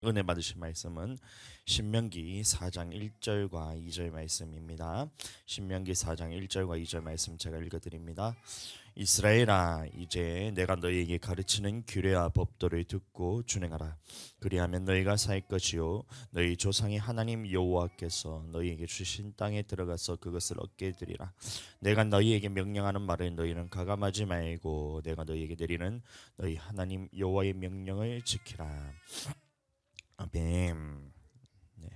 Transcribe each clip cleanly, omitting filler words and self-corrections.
은혜 받으실 말씀은 신명기 4장 1절과 2절 말씀입니다. 신명기 4장 1절과 2절 말씀 제가 읽어드립니다. 이스라엘아, 이제 내가 너희에게 가르치는 규례와 법도를 듣고 준행하라. 그리하면 너희가 살 것이요 너희 조상의 하나님 여호와께서 너희에게 주신 땅에 들어가서 그것을 얻게 되리라. 내가 너희에게 명령하는 말을 너희는 가감하지 말고 내가 너희에게 내리는 너희 하나님 여호와의 명령을 지키라. 아멘. 네.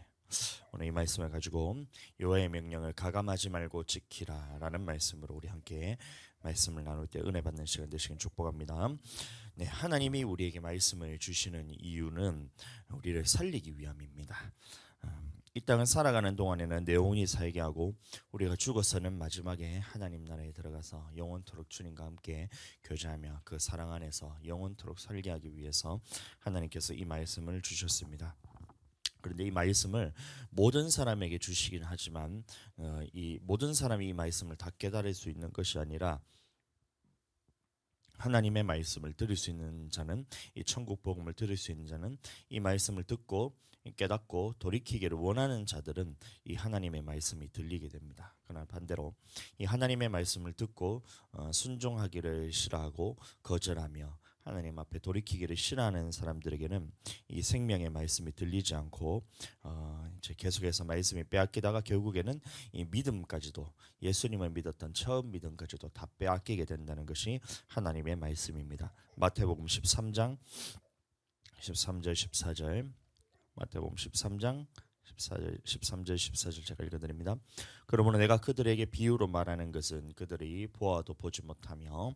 오늘 이 말씀을 가지고 여호와의 명령을 가감하지 말고 지키라라는 말씀으로 우리 함께 말씀을 나눌 때 은혜 받는 시간 되시길 축복합니다. 네, 하나님이 우리에게 말씀을 주시는 이유는 우리를 살리기 위함입니다. 이 땅을 살아가는 동안에는 내 영혼이 살게 하고 우리가 죽어서는 마지막에 하나님 나라에 들어가서 영원토록 주님과 함께 교제하며 그 사랑 안에서 영원토록 살게 하기 위해서 하나님께서 이 말씀을 주셨습니다. 그런데 이 말씀을 모든 사람에게 주시긴 하지만 이 모든 사람이 이 말씀을 다 깨달을 수 있는 것이 아니라 하나님의 말씀을 들을 수 있는 자는, 이 천국 복음을 들을 수 있는 자는, 이 말씀을 듣고 깨닫고 돌이키기를 원하는 자들은 이 하나님의 말씀이 들리게 됩니다. 그러나 반대로 이 하나님의 말씀을 듣고 순종하기를 싫어하고 거절하며 하나님 앞에 돌이키기를 싫어하는 사람들에게는 이 생명의 말씀이 들리지 않고 이제 계속해서 말씀이 빼앗기다가 결국에는 이 믿음까지도, 예수님을 믿었던 처음 믿음까지도 다 빼앗기게 된다는 것이 하나님의 말씀입니다. 마태복음 13장 13절 14절, 마태복음 13장 13절 14절 제가 읽어드립니다. 그러므로 내가 그들에게 비유로 말하는 것은 그들이 보아도 보지 못하며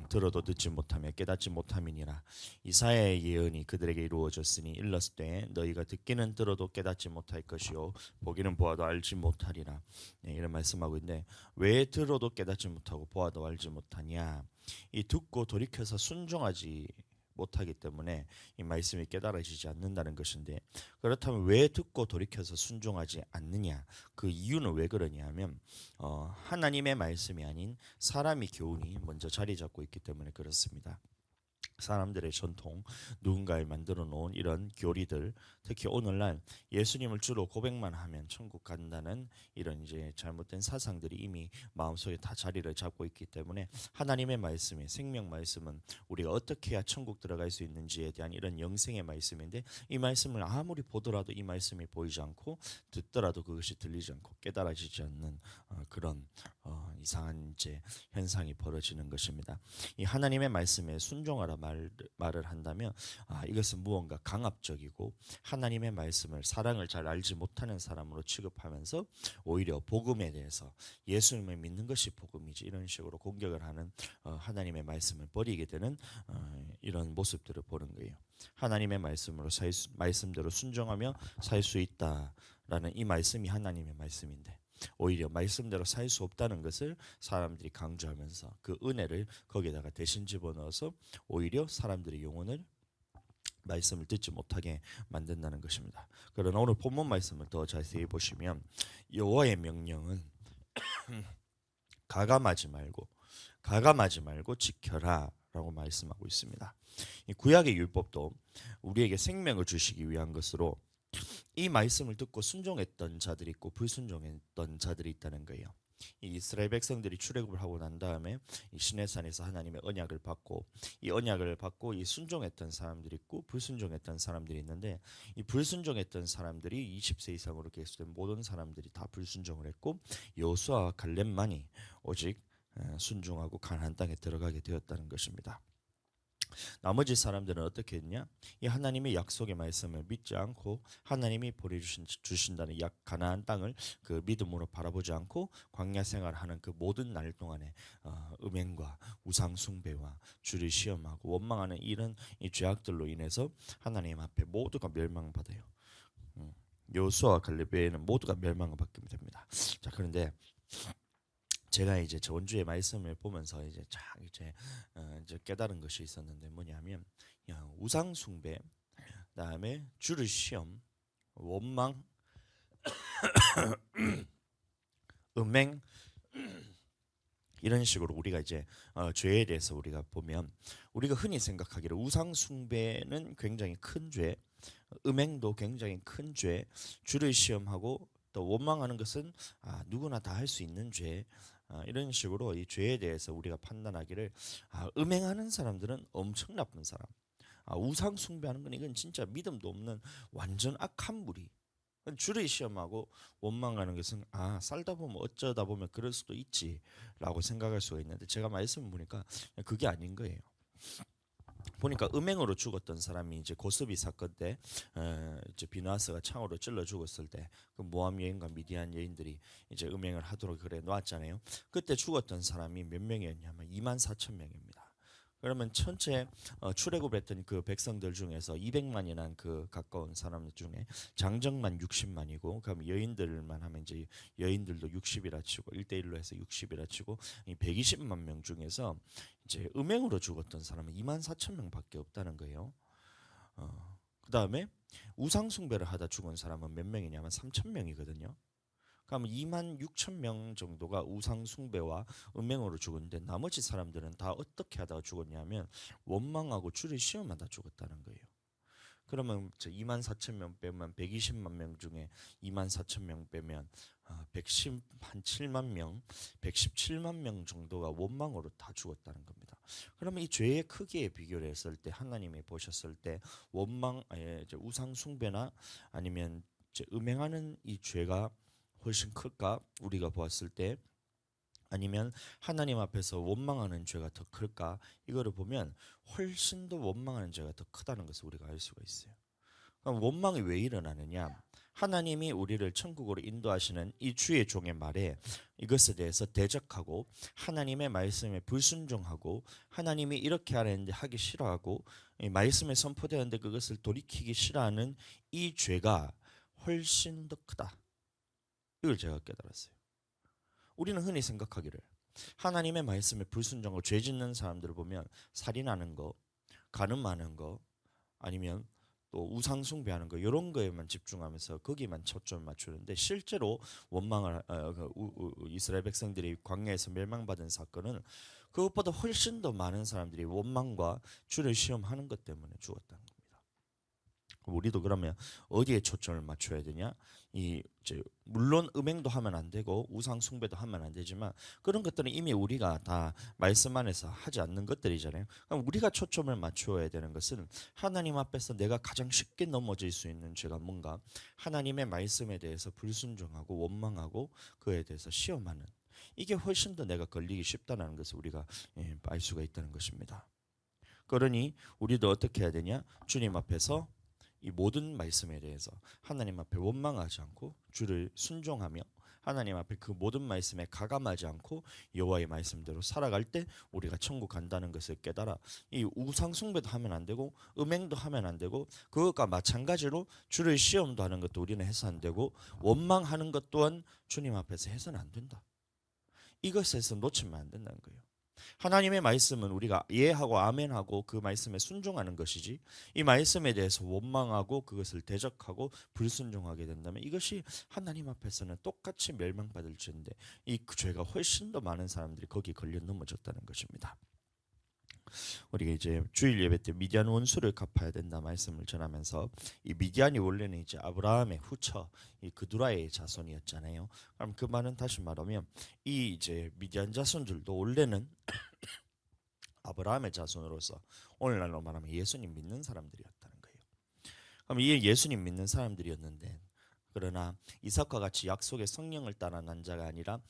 들어도 듣지 못하며 깨닫지 못함이니라. 이사야의 예언이 그들에게 이루어졌으니 일렀을 때 너희가 듣기는 들어도 깨닫지 못할 것이요 보기는 보아도 알지 못하리라. 네, 이런 말씀하고 있는데, 왜 들어도 깨닫지 못하고 보아도 알지 못하냐? 이 듣고 돌이켜서 순종하지 못하기 때문에 이 말씀이 깨달아지지 않는다는 것인데, 그렇다면 왜 듣고 돌이켜서 순종하지 않느냐? 그 이유는 왜 그러냐 하면 하나님의 말씀이 아닌 사람이 교훈이 먼저 자리 잡고 있기 때문에 그렇습니다. 사람들의 전통, 누군가를 만들어 놓은 이런 교리들, 특히 오늘날 예수님을 주로 고백만 하면 천국 간다는 이런 이제 잘못된 사상들이 이미 마음속에 다 자리를 잡고 있기 때문에 하나님의 말씀이, 생명 말씀은 우리가 어떻게 해야 천국 들어갈 수 있는지에 대한 이런 영생의 말씀인데, 이 말씀을 아무리 보더라도 이 말씀이 보이지 않고 듣더라도 그것이 들리지 않고 깨달아지지 않는 그런 이상한 이제 현상이 벌어지는 것입니다. 이 하나님의 말씀에 순종하라 말을 한다면 이것은 무언가 강압적이고 하나님의 말씀을, 사랑을 잘 알지 못하는 사람으로 취급하면서 오히려 복음에 대해서 예수님을 믿는 것이 복음이지 이런 식으로 공격을 하는 하나님의 말씀을 버리게 되는 이런 모습들을 보는 거예요. 하나님의 말씀으로 말씀대로 순종하며 살 수 있다라는 이 말씀이 하나님의 말씀인데, 오히려 말씀대로 살 수 없다는 것을 사람들이 강조하면서 그 은혜를 거기에다가 대신 집어넣어서 오히려 사람들의 영혼을 말씀을 듣지 못하게 만든다는 것입니다. 그러나 오늘 본문 말씀을 더 자세히 보시면 여호와의 명령은 가감하지 말고 지켜라라고 말씀하고 있습니다. 이 구약의 율법도 우리에게 생명을 주시기 위한 것으로 이 말씀을 듣고 순종했던 자들이 있고 불순종했던 자들이 있다는 거예요. 이 이스라엘 백성들이 출애굽을 하고 난 다음에 이 시내산에서 하나님의 언약을 받고, 이 언약을 받고 이 순종했던 사람들이 있고 불순종했던 사람들이 있는데, 이 불순종했던 사람들이 20세 이상으로 계수된 모든 사람들이 다 불순종을 했고 여호수아와 갈렙만이 오직 순종하고 가나안 땅에 들어가게 되었다는 것입니다. 나머지 사람들은 어떻게 했냐? 이 하나님의 약속의 말씀을 믿지 않고 하나님이 보내주신다는 가나안 땅을 그 믿음으로 바라보지 않고 광야 생활하는 그 모든 날 동안에 음행과 우상 숭배와 주를 시험하고 원망하는 이런 이 죄악들로 인해서 하나님 앞에 모두가 멸망받아요. 여호수아와 갈렙 외에는 모두가 멸망을 받게 됩니다. 자, 그런데 제가 이제 저번주에 말씀을 보면서 이제 이제 깨달은 것이 있었는데, 뭐냐면 우상 숭배, 그다음에 주를 시험, 원망, 음행, 이런 식으로 우리가 이제 죄에 대해서 우리가 보면, 우리가 흔히 생각하기를 우상 숭배는 굉장히 큰 죄, 음행도 굉장히 큰 죄, 주를 시험하고 또 원망하는 것은 누구나 다 할 수 있는 죄. 이런 식으로 이 죄에 대해서 우리가 판단하기를 음행하는 사람들은 엄청 나쁜 사람, 우상 숭배하는 건 이건 진짜 믿음도 없는 완전 악한 무리. 주를 시험하고 원망하는 것은 살다 보면 어쩌다 보면 그럴 수도 있지라고 생각할 수가 있는데, 제가 말씀을 보니까 그게 아닌 거예요. 보니까 음행으로 죽었던 사람이 이제 고스비 사건 때 이제 비누아스가 창으로 찔러 죽었을 때 그 모압 여인과 미디안 여인들이 이제 음행을 하도록 그래 놓았잖아요. 그때 죽었던 사람이 몇 명이었냐면 24,000명입니다. 그러면 전체 출애굽했던 그 백성들 중에서 200만이란 그 가까운 사람 중에 장정만 60만이고, 그럼 여인들만 하면 이제 여인들도 60이라 치고 1대1로 해서 60이라 치고 이 120만 명 중에서 이제 음행으로 죽었던 사람은 24,000명밖에 없다는 거예요. 그다음에 우상 숭배를 하다 죽은 사람은 몇 명이냐면 3,000명이거든요. 그러면 26,000명 정도가 우상 숭배와 음행으로 죽었는데, 나머지 사람들은 다 어떻게 하다가 죽었냐면 원망하고 주를 시험하다 죽었다는 거예요. 그러면 24,000명 빼면 120만 명 중에 24,000명 빼면 117만 명, 117만 명 정도가 원망으로 다 죽었다는 겁니다. 그러면 이 죄의 크기에 비교를 했을 때 하나님이 보셨을 때 원망, 우상 숭배나 아니면 음행하는 이 죄가 훨씬 클까? 우리가 보았을 때, 아니면 하나님 앞에서 원망하는 죄가 더 클까? 이거를 보면 훨씬 더 원망하는 죄가 더 크다는 것을 우리가 알 수가 있어요. 그럼 원망이 왜 일어나느냐? 하나님이 우리를 천국으로 인도하시는 이 주의 종의 말에 이것에 대해서 대적하고 하나님의 말씀에 불순종하고 하나님이 이렇게 하라는데 하기 싫어하고 이 말씀에 선포되었는데 그것을 돌이키기 싫어하는 이 죄가 훨씬 더 크다. 이걸 제가 깨달았어요. 우리는 흔히 생각하기를 하나님의 말씀에 불순종하고 죄 짓는 사람들을 보면 살인하는 거, 간음하는 거, 아니면 또 우상 숭배하는 거, 이런 거에만 집중하면서 거기만 초점을 맞추는데, 실제로 원망을 이스라엘 백성들이 광야에서 멸망받은 사건은 그것보다 훨씬 더 많은 사람들이 원망과 주를 시험하는 것 때문에 죽었다는 겁니다. 우리도 그러면 어디에 초점을 맞춰야 되냐? 물론 음행도 하면 안 되고 우상 숭배도 하면 안 되지만 그런 것들은 이미 우리가 다 말씀 안에서 하지 않는 것들이잖아요. 그럼 우리가 초점을 맞추어야 되는 것은 하나님 앞에서 내가 가장 쉽게 넘어질 수 있는 죄가 뭔가, 하나님의 말씀에 대해서 불순종하고 원망하고 그에 대해서 시험하는, 이게 훨씬 더 내가 걸리기 쉽다는 것을 우리가 알 수가 있다는 것입니다. 그러니 우리도 어떻게 해야 되냐? 주님 앞에서 이 모든 말씀에 대해서 하나님 앞에 원망하지 않고 주를 순종하며 하나님 앞에 그 모든 말씀에 가감하지 않고 여호와의 말씀대로 살아갈 때 우리가 천국 간다는 것을 깨달아 이 우상 숭배도 하면 안 되고 음행도 하면 안 되고, 그것과 마찬가지로 주를 시험도 하는 것도 우리는 해서 안 되고 원망하는 것 또한 주님 앞에서 해서는 안 된다. 이것에서 놓치면 안 된다는 거예요. 하나님의 말씀은 우리가 예하고 아멘하고 그 말씀에 순종하는 것이지, 이 말씀에 대해서 원망하고 그것을 대적하고 불순종하게 된다면 이것이 하나님 앞에서는 똑같이 멸망받을 죄인데, 이 죄가 훨씬 더 많은 사람들이 거기에 걸려 넘어졌다는 것입니다. 우리가 이제 주일 예배 때 미디안 원수를 갚아야 된다 말씀을 전하면서, 이 미디안이 원래는 이제 아브라함의 후처 이 그두라의 자손이었잖아요. 그럼 그 말은 다시 말하면 이 이제 미디안 자손들도 원래는 아브라함의 자손으로서 오늘날로 말하면 예수님 믿는 사람들이었다는 거예요. 그럼 이 예수님 믿는 사람들이었는데, 그러나 이삭과 같이 약속의 성령을 따라 난 자가 아니라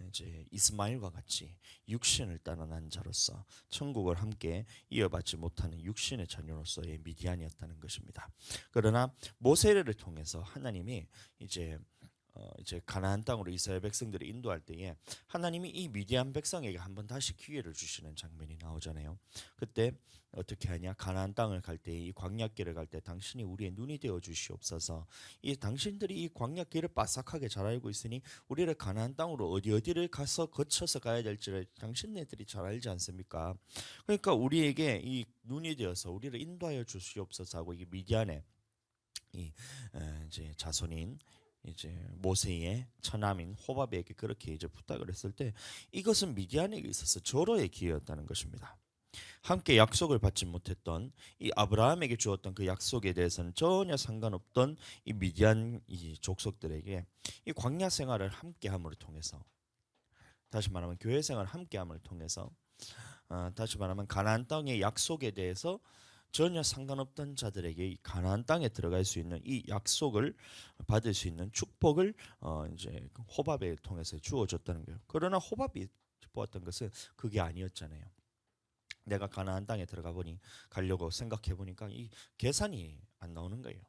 이제 이스마엘과 같이 육신을 따라 난 자로서 천국을 함께 이어받지 못하는 육신의 자녀로서의 미디안이었다는 것입니다. 그러나 모세를 통해서 하나님이 이제 가나안 땅으로 이스라엘 백성들을 인도할 때에 하나님이 이 미디안 백성에게 한번 다시 기회를 주시는 장면이 나오잖아요. 그때 어떻게 하냐? 가나안 땅을 갈 때, 이 광야길을 갈 때 당신이 우리의 눈이 되어 주시옵소서. 이 당신들이 이 광야길을 바싹하게 잘 알고 있으니 우리를 가나안 땅으로 어디를 가서 거쳐서 가야 될지를 당신네들이 잘 알지 않습니까? 그러니까 우리에게 이 눈이 되어서 우리를 인도하여 주시옵소서 하고, 이 미디안의 이 이제 자손인 이제 모세의 처남인 호밥에게 그렇게 이제 부탁을 했을 때, 이것은 미디안에게 있어서 절호의 기회였다는 것입니다. 함께 약속을 받지 못했던 이 아브라함에게 주었던 그 약속에 대해서는 전혀 상관없던 이 미디안 이 족속들에게 이 광야 생활을 함께함으로 통해서, 다시 말하면 교회 생활을 함께함을 통해서, 다시 말하면 가나안 땅의 약속에 대해서 전혀 상관없던 자들에게 이 가나안 땅에 들어갈 수 있는 이 약속을 받을 수 있는 축복을 이제 호밥을 통해서 주어졌다는 거예요. 그러나 호밥이 보았던 것은 그게 아니었잖아요. 내가 가나안 땅에 들어가 보니, 가려고 생각해 보니까 이 계산이 안 나오는 거예요.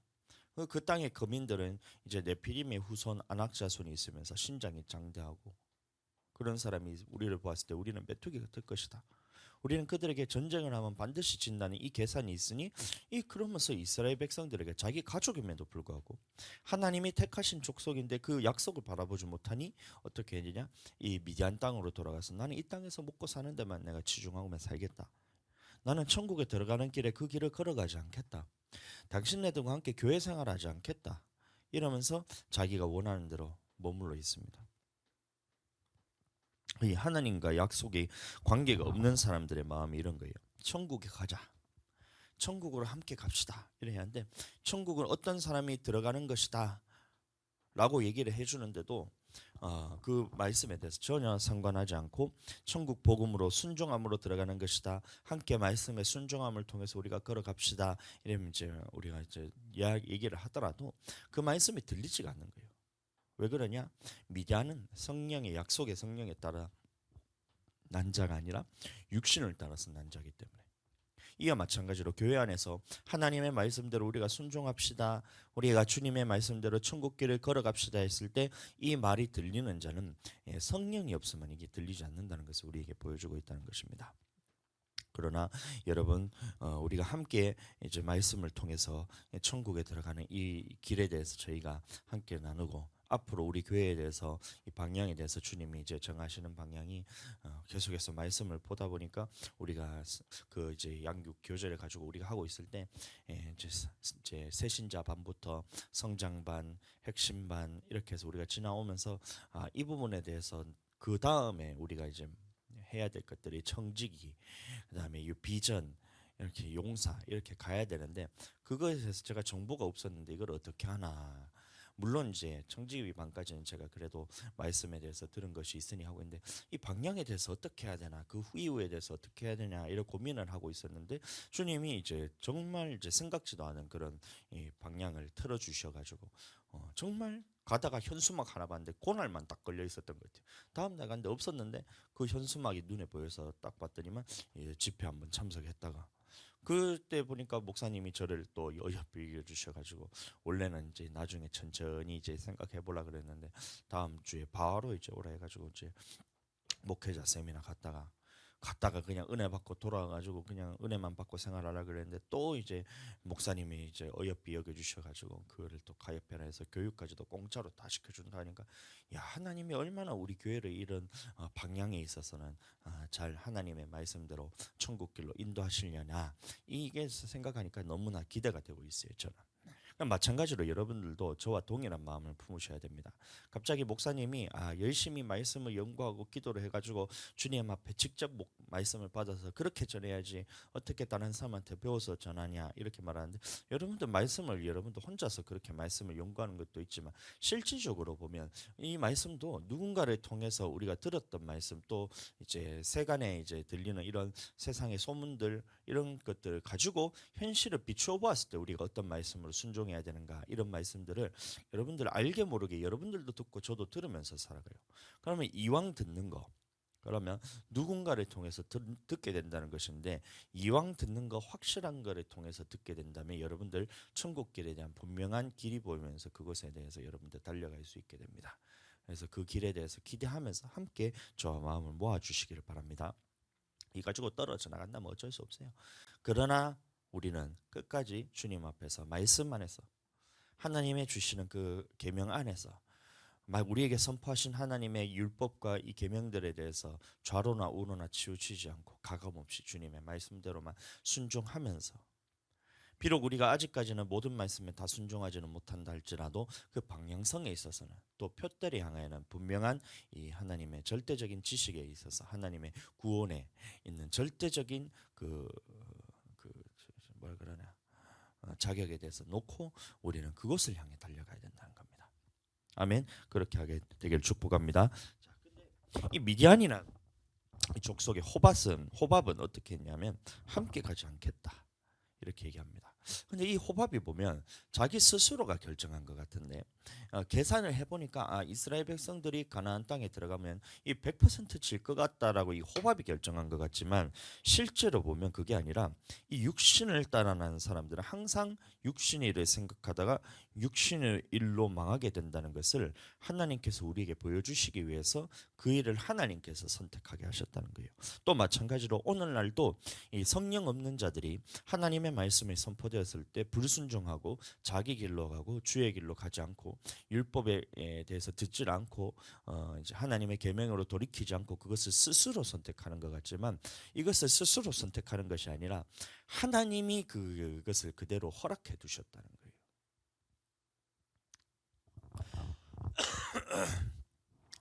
그 땅의 거민들은 이제 네피림의 후손 아낙 자손이 있으면서 신장이 장대하고, 그런 사람이 우리를 보았을 때 우리는 메뚜기가 될 것이다. 우리는 그들에게 전쟁을 하면 반드시 진다는 이 계산이 있으니, 이 그러면서 이스라엘 백성들에게 자기 가족임에도 불구하고 하나님이 택하신 족속인데 그 약속을 바라보지 못하니 어떻게 했느냐? 이 미디안 땅으로 돌아가서 나는 이 땅에서 먹고 사는 데만 내가 치중하고만 살겠다. 나는 천국에 들어가는 길에 그 길을 걸어가지 않겠다. 당신네들과 함께 교회 생활하지 않겠다. 이러면서 자기가 원하는 대로 머물러 있습니다. 이 하나님과 약속이 관계가 없는 사람들의 마음이 이런 거예요. 천국에 가자. 천국으로 함께 갑시다. 이래야 하는데, 천국은 어떤 사람이 들어가는 것이다 라고 얘기를 해주는데도 그 말씀에 대해서 전혀 상관하지 않고 천국 복음으로 순종함으로 들어가는 것이다. 함께 말씀의 순종함을 통해서 우리가 걸어갑시다. 이러면 이제 우리가 이제 얘기를 하더라도 그 말씀이 들리지가 않는 거예요. 왜 그러냐? 미디안은 성령의 약속의 성령에 따라 난 자가 아니라 육신을 따라서 난 자이기 때문에, 이와 마찬가지로 교회 안에서 하나님의 말씀대로 우리가 순종합시다, 우리가 주님의 말씀대로 천국길을 걸어갑시다 했을 때 이 말이 들리는 자는 성령이 없으면 이게 들리지 않는다는 것을 우리에게 보여주고 있다는 것입니다. 그러나 여러분, 우리가 함께 이제 말씀을 통해서 천국에 들어가는 이 길에 대해서 저희가 함께 나누고, 앞으로 우리 교회에 대해서 이 방향에 대해서 주님이 이제 정하시는 방향이 계속해서 말씀을 보다 보니까, 우리가 그 이제 양육 교제를 가지고 우리가 하고 있을 때 이제 새신자 반부터 성장 반, 핵심 반 이렇게 해서 우리가 지나오면서 이 부분에 대해서 그 다음에 우리가 이제 해야 될 것들이 청지기, 그다음에 이 비전, 이렇게 용사 이렇게 가야 되는데, 그거에 대해서 제가 정보가 없었는데 이걸 어떻게 하나. 물론 이제 청지기 반까지는 제가 그래도 말씀에 대해서 들은 것이 있으니 하고 있는데, 이 방향에 대해서 어떻게 해야 되나, 그 이후에 대해서 어떻게 해야 되냐 이런 고민을 하고 있었는데, 주님이 이제 정말 이제 생각지도 않은 그런 이 방향을 틀어 주셔가지고 정말 가다가 현수막 하나 봤는데 그날만 딱 걸려 있었던 것 같아요. 다음 날 갔는데 없었는데 그 현수막이 눈에 보여서 딱 봤더니만 집회 한번 참석했다가, 그때 보니까 목사님이 저를 또 어여삐겨 주셔가지고, 원래는 이제 나중에 천천히 이제 생각해 보라 그랬는데 다음 주에 바로 이제 오라 해가지고 이제 목회자 세미나 갔다가 그냥 은혜 받고 돌아와가지고 그냥 은혜만 받고 생활하라 그랬는데, 또 이제 목사님이 이제 어여삐 여겨주셔가지고 그거를 또 가입회라 해서 교육까지도 공짜로 다 시켜준다 하니까, 야, 하나님이 얼마나 우리 교회를 이런 방향에 있어서는 잘 하나님의 말씀대로 천국길로 인도하시려냐, 이게 생각하니까 너무나 기대가 되고 있어요, 저는. 마찬가지로 여러분들도 저와 동일한 마음을 품으셔야 됩니다. 갑자기 목사님이 열심히 말씀을 연구하고 기도를 해가지고 주님 앞에 직접 말씀을 받아서 그렇게 전해야지 어떻게 다른 사람한테 배워서 전하냐 이렇게 말하는데, 여러분들 말씀을 여러분들 혼자서 그렇게 말씀을 연구하는 것도 있지만, 실질적으로 보면 이 말씀도 누군가를 통해서 우리가 들었던 말씀, 또 이제 세간에 이제 들리는 이런 세상의 소문들, 이런 것들을 가지고 현실을 비추어 보았을 때 우리가 어떤 말씀으로 순종해야 되는가, 이런 말씀들을 여러분들 알게 모르게 여러분들도 듣고 저도 들으면서 살아가요. 그러면 이왕 듣는 거, 그러면 누군가를 통해서 듣게 된다는 것인데, 이왕 듣는 거 확실한 거를 통해서 듣게 된다면 여러분들 천국길에 대한 분명한 길이 보이면서 그것에 대해서 여러분들 달려갈 수 있게 됩니다. 그래서 그 길에 대해서 기대하면서 함께 저와 마음을 모아주시기를 바랍니다. 이 가지고 떨어져 나간다면 어쩔 수 없어요. 그러나 우리는 끝까지 주님 앞에서 말씀 안에서, 하나님의 주시는 그 계명 안에서, 우리에게 선포하신 하나님의 율법과 이 계명들에 대해서 좌로나 우로나 치우치지 않고 가감없이 주님의 말씀대로만 순종하면서 비록 우리가 아직까지는 모든 말씀에 다 순종하지는 못한다 할지라도 그 방향성에 있어서는 또 표대를 향하여는 분명한 이 하나님의 절대적인 지식에 있어서 하나님의 구원에 있는 절대적인 그 뭘 그러냐 자격에 대해서 놓고 우리는 그곳을 향해 달려가야 된다는 겁니다. 아멘. 그렇게 하게 되길 축복합니다. 자, 근데 이 미디안이나 이 족속의 호밥은 어떻게 했냐면 함께 가지 않겠다 이렇게 얘기합니다. 근데 이 호밥이 보면 자기 스스로가 결정한 것 같은데 계산을 해보니까 이스라엘 백성들이 가나안 땅에 들어가면 이 100%질 것 같다라고 이 호밥이 결정한 것 같지만 실제로 보면 그게 아니라 이 육신을 따라가는 사람들은 항상 육신의 일을 생각하다가 육신의 일로 망하게 된다는 것을 하나님께서 우리에게 보여주시기 위해서 그 일을 하나님께서 선택하게 하셨다는 거예요. 또 마찬가지로 오늘날도 이 성령 없는 자들이 하나님의 말씀이 선포되었을 때 불순종하고 자기 길로 가고 주의 길로 가지 않고 율법에 대해서 듣지 않고 이제 하나님의 계명으로 돌이키지 않고 그것을 스스로 선택하는 것 같지만 이것을 스스로 선택하는 것이 아니라 하나님이 그것을 그대로 허락해 두셨다는 거예요.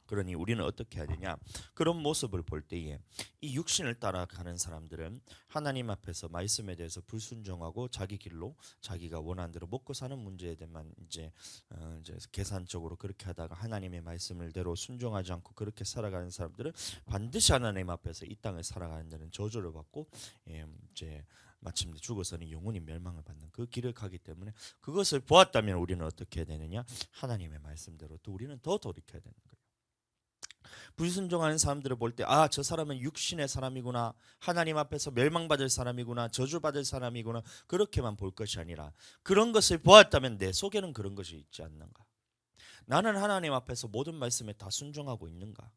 그러니 우리는 어떻게 해야 되냐? 그런 모습을 볼 때에 이 육신을 따라가는 사람들은 하나님 앞에서 말씀에 대해서 불순종하고 자기 길로 자기가 원하는 대로 먹고 사는 문제에 대해만 이제 계산적으로 그렇게 하다가 하나님의 말씀을 대로 순종하지 않고 그렇게 살아가는 사람들은 반드시 하나님 앞에서 이 땅을 살아가는 데는 저주를 받고 이제 마침내 죽어서는 영원히 멸망을 받는 그 길을 가기 때문에 그것을 보았다면 우리는 어떻게 해야 되느냐? 하나님의 말씀대로 또 우리는 더 돌이켜야 되는 거예요. 불순종하는 사람들을 볼 때 저 사람은 육신의 사람이구나, 하나님 앞에서 멸망받을 사람이구나, 저주받을 사람이구나 그렇게만 볼 것이 아니라 그런 것을 보았다면 내 속에는 그런 것이 있지 않는가? 나는 하나님 앞에서 모든 말씀에 다 순종하고 있는가?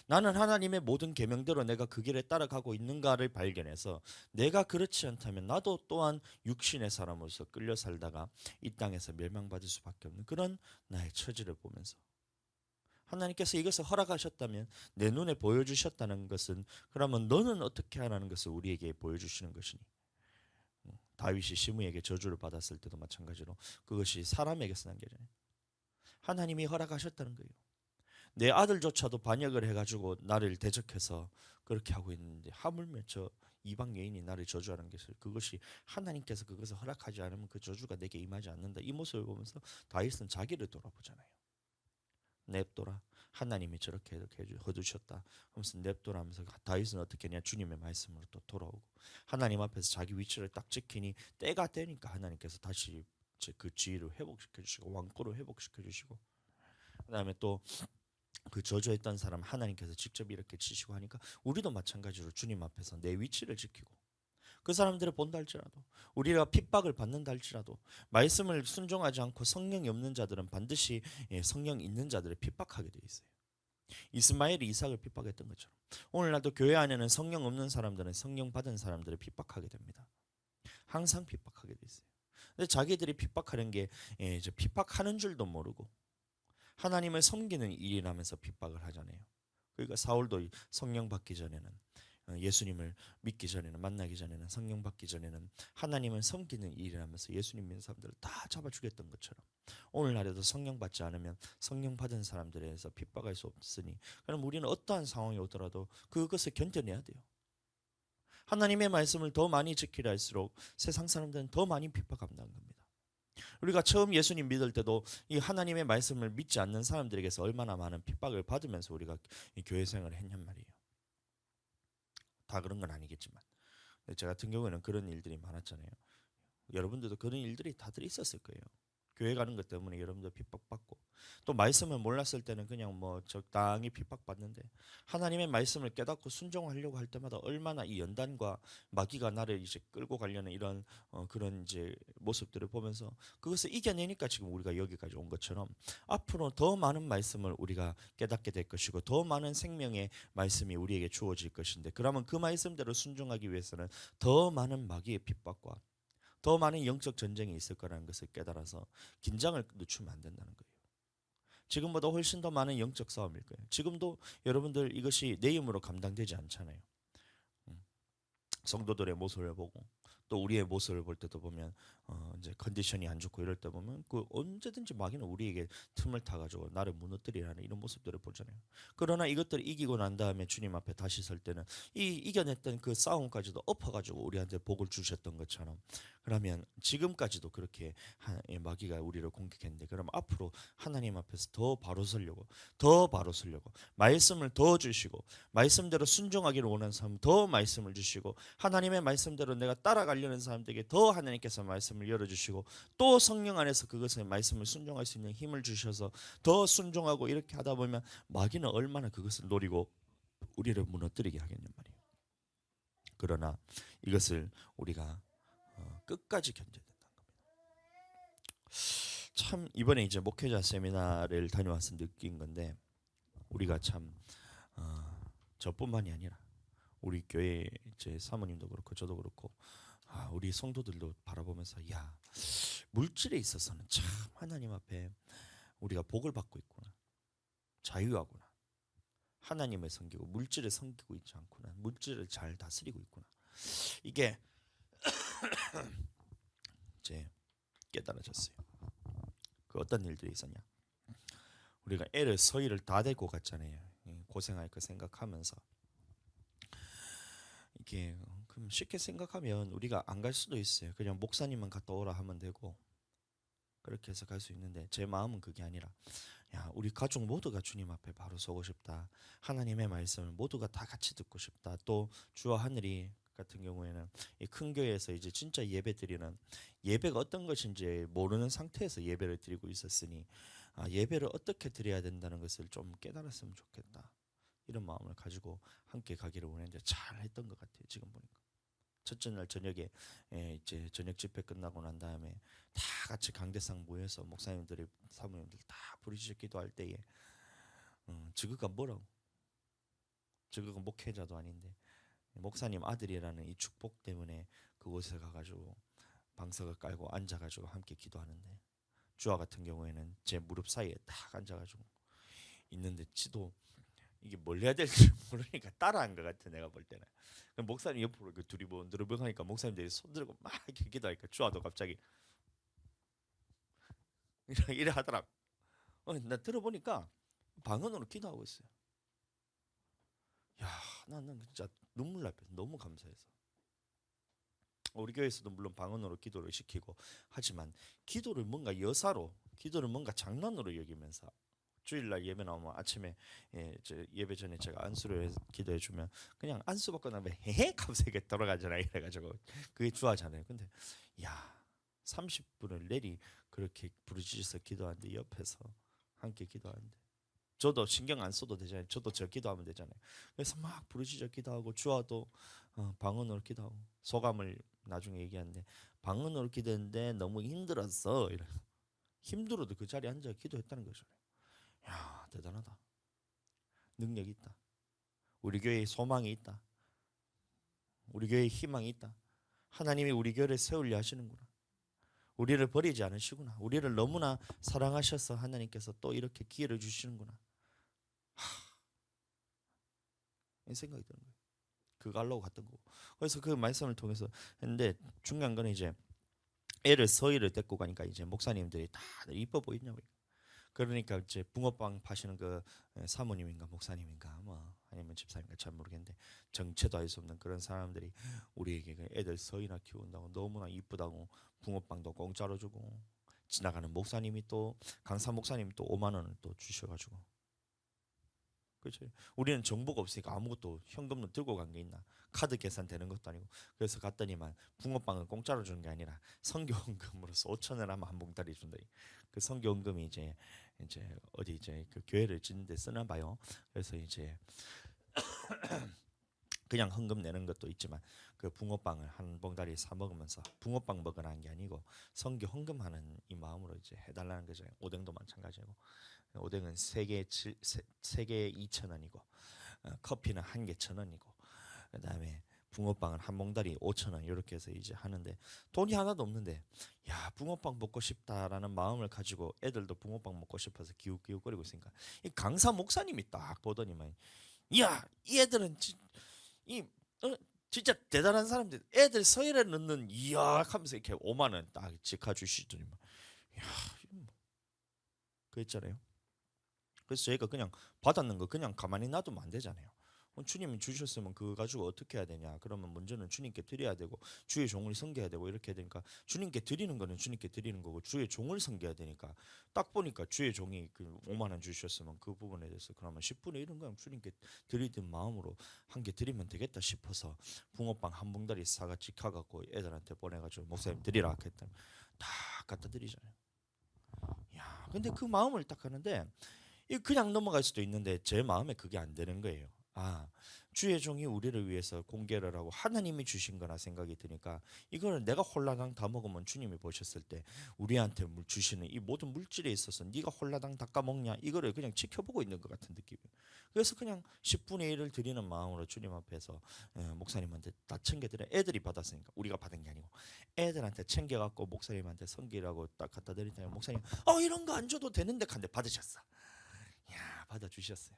나는 하나님의 모든 계명대로 내가 그 길에 따라가고 있는가를 발견해서 내가 그렇지 않다면 나도 또한 육신의 사람으로서 끌려 살다가 이 땅에서 멸망받을 수밖에 없는 그런 나의 처지를 보면서 하나님께서 이것을 허락하셨다면 내 눈에 보여주셨다는 것은 그러면 너는 어떻게 하라는 것을 우리에게 보여주시는 것이니 다윗이 시므에게 저주를 받았을 때도 마찬가지로 그것이 사람에게서 난 게 아니라 하나님이 허락하셨다는 거예요. 내 아들조차도 반역을 해가지고 나를 대적해서 그렇게 하고 있는데 하물며 저 이방 여인이 나를 저주하는 것을 그것이 하나님께서 그것을 허락하지 않으면 그 저주가 내게 임하지 않는다. 이 모습을 보면서 다윗은 자기를 돌아보잖아요. 냅둬라. 하나님이 저렇게 해두셨다. 하면서 냅둬라 하면서 다윗은 어떻게 했냐? 주님의 말씀으로 또 돌아오고 하나님 앞에서 자기 위치를 딱 지키니 때가 되니까 하나님께서 다시 그 지위를 회복시켜 주시고 왕권을 회복시켜 주시고 그다음에 또 그 저주했던 사람 하나님께서 직접 이렇게 치시고 하니까 우리도 마찬가지로 주님 앞에서 내 위치를 지키고 그 사람들을 본다 할지라도 우리가 핍박을 받는다 할지라도 말씀을 순종하지 않고 성령이 없는 자들은 반드시 성령 있는 자들을 핍박하게 돼 있어요. 이스마엘이 이삭을 핍박했던 것처럼 오늘날도 교회 안에는 성령 없는 사람들은 성령 받은 사람들을 핍박하게 됩니다. 항상 핍박하게 돼 있어요. 근데 자기들이 핍박하는 게 이제 핍박하는 줄도 모르고 하나님을 섬기는 일이라면서 핍박을 하잖아요. 그러니까 사울도 성령 받기 전에는 예수님을 믿기 전에는 만나기 전에는 성령 받기 전에는 하나님을 섬기는 일이라면서 예수님 믿는 사람들을 다 잡아 죽였던 것처럼 오늘날에도 성령 받지 않으면 성령 받은 사람들에 대해서 핍박할 수 없으니 그럼 우리는 어떠한 상황이 오더라도 그것을 견뎌내야 돼요. 하나님의 말씀을 더 많이 지키려 할수록 세상 사람들은 더 많이 핍박한다는 겁니다. 우리가 처음 예수님 믿을 때도 이 하나님의 말씀을 믿지 않는 사람들에게서 얼마나 많은 핍박을 받으면서 우리가 이 교회 생활을 했냔 말이에요. 다 그런 건 아니겠지만 저 같은 경우에는 그런 일들이 많았잖아요. 여러분들도 그런 일들이 다들 있었을 거예요. 교회 가는 것 때문에 여러분들 핍박받고 또 말씀을 몰랐을 때는 그냥 뭐 적당히 핍박받는데 하나님의 말씀을 깨닫고 순종하려고 할 때마다 얼마나 이 연단과 마귀가 나를 이제 끌고 가려는 이런 그런 이제 모습들을 보면서 그것을 이겨내니까 지금 우리가 여기까지 온 것처럼 앞으로 더 많은 말씀을 우리가 깨닫게 될 것이고 더 많은 생명의 말씀이 우리에게 주어질 것인데 그러면 그 말씀대로 순종하기 위해서는 더 많은 마귀의 핍박과 더 많은 영적 전쟁이 있을 거라는 것을 깨달아서 긴장을 늦추면 안 된다는 거예요. 지금보다 훨씬 더 많은 영적 싸움일 거예요. 지금도 여러분들 이것이 내 힘으로 감당되지 않잖아요. 성도들의 모습을 보고 또 우리의 모습을 볼 때도 보면 이제 컨디션이 안 좋고 이럴 때 보면 그 언제든지 마귀는 우리에게 틈을 타가지고 나를 무너뜨리라는 이런 모습들을 보잖아요. 그러나 이것들을 이기고 난 다음에 주님 앞에 다시 설 때는 이 이겨냈던 그 싸움까지도 엎어가지고 우리한테 복을 주셨던 것처럼, 그러면 지금까지도 그렇게 마귀가 우리를 공격했는데, 그럼 앞으로 하나님 앞에서 더 바로 서려고 말씀을 더 주시고, 말씀대로 순종하기를 원하는 사람 더 말씀을 주시고, 하나님의 말씀대로 내가 따라가려는 사람들에게 더 하나님께서 말씀을 열어주시고, 또 성령 안에서 그것을 말씀을 순종할 수 있는 힘을 주셔서 더 순종하고, 이렇게 하다 보면 마귀는 얼마나 그것을 노리고 우리를 무너뜨리게 하겠냔 말이에요. 그러나 이것을 우리가 끝까지 견뎌야 된다는 겁니다. 참 이번에 이제 목회자 세미나를 다녀와서 느낀 건데, 우리가 참 저뿐만이 아니라 우리 교회 이제 사모님도 그렇고 저도 그렇고 우리 성도들도 바라보면서, 야, 물질에 있어서는 참 하나님 앞에 우리가 복을 받고 있구나, 자유하구나, 하나님을 섬기고 물질을 섬기고 있지 않구나, 물질을 잘 다스리고 있구나, 이게 이제 깨달아졌어요. 그 어떤 일들이 있었냐, 우리가 애를 서희를 다 데리고 갔잖아요. 고생할 거 생각하면서. 이게 그럼 쉽게 생각하면 우리가 안 갈 수도 있어요. 그냥 목사님만 갔다 오라 하면 되고 그렇게 해서 갈 수 있는데, 제 마음은 그게 아니라, 야, 우리 가족 모두가 주님 앞에 바로 서고 싶다, 하나님의 말씀을 모두가 다 같이 듣고 싶다. 또 주와 하늘이 같은 경우에는 이 큰 교회에서 이제 진짜 예배 드리는, 예배가 어떤 것인지 모르는 상태에서 예배를 드리고 있었으니 예배를 어떻게 드려야 된다는 것을 좀 깨달았으면 좋겠다, 이런 마음을 가지고 함께 가기를 원했는데 잘 했던 것 같아요. 지금 보니까 첫째 날 저녁에 이제 저녁 집회 끝나고 난 다음에 다 같이 강대상 모여서 목사님들이 사모님들 다 부르짖어 기도할 때에 저거가 뭐라고, 저거가 목회자도 아닌데 목사님 아들이라는 이 축복 때문에 그곳에 가가지고 방석을 깔고 앉아가지고 함께 기도하는데, 주와 같은 경우에는 제 무릎 사이에 딱 앉아가지고 있는데, 지도 이게 뭘 해야 될지 모르니까 따라한 것 같아, 내가 볼 때는. 목사님 옆으로 그 둘이 뭐 느르렁하니까 목사님들이 손 들고 막 이렇게 기도하니까 주아도 갑자기 이래 하더라고. 나 들어보니까 방언으로 기도하고 있어요. 야, 나는 진짜 눈물 날 뻔. 너무 감사해서. 우리 교회에서도 물론 방언으로 기도를 시키고 하지만, 기도를 뭔가 여사로, 기도를 뭔가 장난으로 여기면서, 주일날 예배 나오면 아침에 예배 전에 제가 안수를 기도해 주면 그냥 안수 받고 나면 헤헤 하면서 이렇게 돌아가잖아요. 이래가지고 그게 주하잖아요. 근데 야, 30분을 내리 그렇게 부르짖어서 기도하는데, 옆에서 함께 기도하는데 저도 신경 안 써도 되잖아요. 저도 저 기도하면 되잖아요. 그래서 막 부르짖어 기도하고, 주아도 방언으로 기도하고, 소감을 나중에 얘기하는데, 방언으로 기도했는데 너무 힘들었어, 이래. 힘들어도 그 자리에 앉아 기도했다는 거죠. 야, 대단하다. 능력이 있다. 우리 교회에 소망이 있다. 우리 교회에 희망이 있다. 하나님이 우리 교회를 세우려 하시는구나. 우리를 버리지 않으시구나. 우리를 너무나 사랑하셔서 하나님께서 또 이렇게 기회를 주시는구나. 이 생각이 드는 거예요. 그거 하려고 갔던 거고. 그래서 그 말씀을 통해서 했는데, 중요한 건 이제 애를 서희를 데리고 가니까 이제 목사님들이 다들 이뻐 보이냐고. 그러니까 이제 붕어빵 파시는 그 사모님인가 목사님인가 뭐 아니면 집사님인가 잘 모르겠는데, 정체도 알 수 없는 그런 사람들이 우리에게 그 애들 서희나 키운다고 너무나 이쁘다고 붕어빵도 공짜로 주고, 지나가는 목사님이 또 강사 목사님이 또 5만 원을 또 주셔가지고, 그렇죠. 우리는 정보가 없으니까 아무것도 현금도 들고 간 게 있나, 카드 계산 되는 것도 아니고. 그래서 갔더니만 붕어빵을 공짜로 주는 게 아니라 선교헌금으로서 5천 원 하면 한 봉다리 준다. 그 선교헌금이 이제 어디 이제 그 교회를 짓는데 쓰나 봐요. 그래서 이제 그냥 헌금 내는 것도 있지만, 그 붕어빵을 한 봉다리 사 먹으면서 붕어빵 먹으라는 게 아니고 선교 헌금하는 이 마음으로 이제 해달라는 거죠. 오뎅도 마찬가지고, 오뎅은 3개 2,000원이고 커피는 한 개 1,000원이고, 그다음에 붕어빵은 한 봉다리 5,000원 이렇게 해서 이제 하는데, 돈이 하나도 없는데 야, 붕어빵 먹고 싶다라는 마음을 가지고 애들도 붕어빵 먹고 싶어서 기웃기웃거리고 있으니까, 이 강사 목사님이 딱 보더니만, 야, 이 애들은 이 진짜 대단한 사람들 애들 서열에 넣는 이야 하면서 이렇게 5만 원 딱 직화 주시더니 야 그랬잖아요. 그래서 저희가 그냥 받았는 거 그냥 가만히 놔두면 안 되잖아요. 주님이 주셨으면 그거 가지고 어떻게 해야 되냐? 그러면 먼저는 주님께 드려야 되고 주의 종을 섬겨야 되고 이렇게 해야 되니까 주님께 드리는 거는 주님께 드리는 거고 주의 종을 섬겨야 되니까 딱 보니까 주의 종이 그 5만 원 주셨으면 그 부분에 대해서 그러면 10분의 1은 그냥 주님께 드리던 마음으로 한 개 드리면 되겠다 싶어서 붕어빵 한 봉다리 사같이 가갖고 애들한테 보내가지고 목사님 드리라 했더니 다 갖다 드리잖아요. 야, 근데 그 마음을 딱 하는데 이 그냥 넘어갈 수도 있는데 제 마음에 그게 안 되는 거예요. 아, 주의 종이 우리를 위해서 공개를 하고 하나님이 주신 거나 생각이 드니까 이거를 내가 홀라당 다 먹으면 주님이 보셨을 때 우리한테 주시는 이 모든 물질에 있어서 네가 홀라당 다 까먹냐 이거를 그냥 지켜보고 있는 것 같은 느낌이에요. 그래서 그냥 10분의 1을 드리는 마음으로 주님 앞에서 목사님한테 다 챙겨드려. 애들이 받았으니까 우리가 받은 게 아니고 애들한테 챙겨갖고 목사님한테 섬기라고 딱 갖다 드리니까 목사님 이런 거 안 줘도 되는데 한데 받으셨어. 야, 받아주셨어요.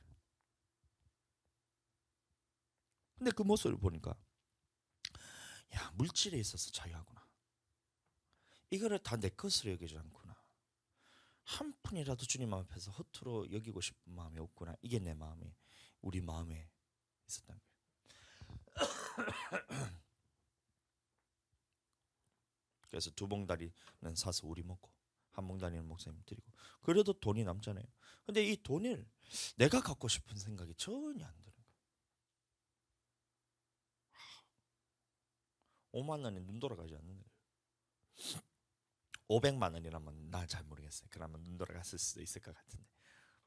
근데 그 모습을 보니까 야, 물질에 있어서 자유하구나. 이거를 다 내 것으로 여기지 않구나. 한 푼이라도 주님 앞에서 허투루 여기고 싶은 마음이 없구나. 이게 내 마음이 우리 마음에 있었던 거예요. 그래서 두 봉다리는 사서 우리 먹고 한 봉다리는 목사님 드리고 그래도 돈이 남잖아요. 근데 이 돈을 내가 갖고 싶은 생각이 전혀 안 드는 거예요. 5만 원에 눈 돌아가지 않는 거예요. 500만 원이라면 나 잘 모르겠어요. 그러면 눈 돌아갔을 수도 있을 것 같은데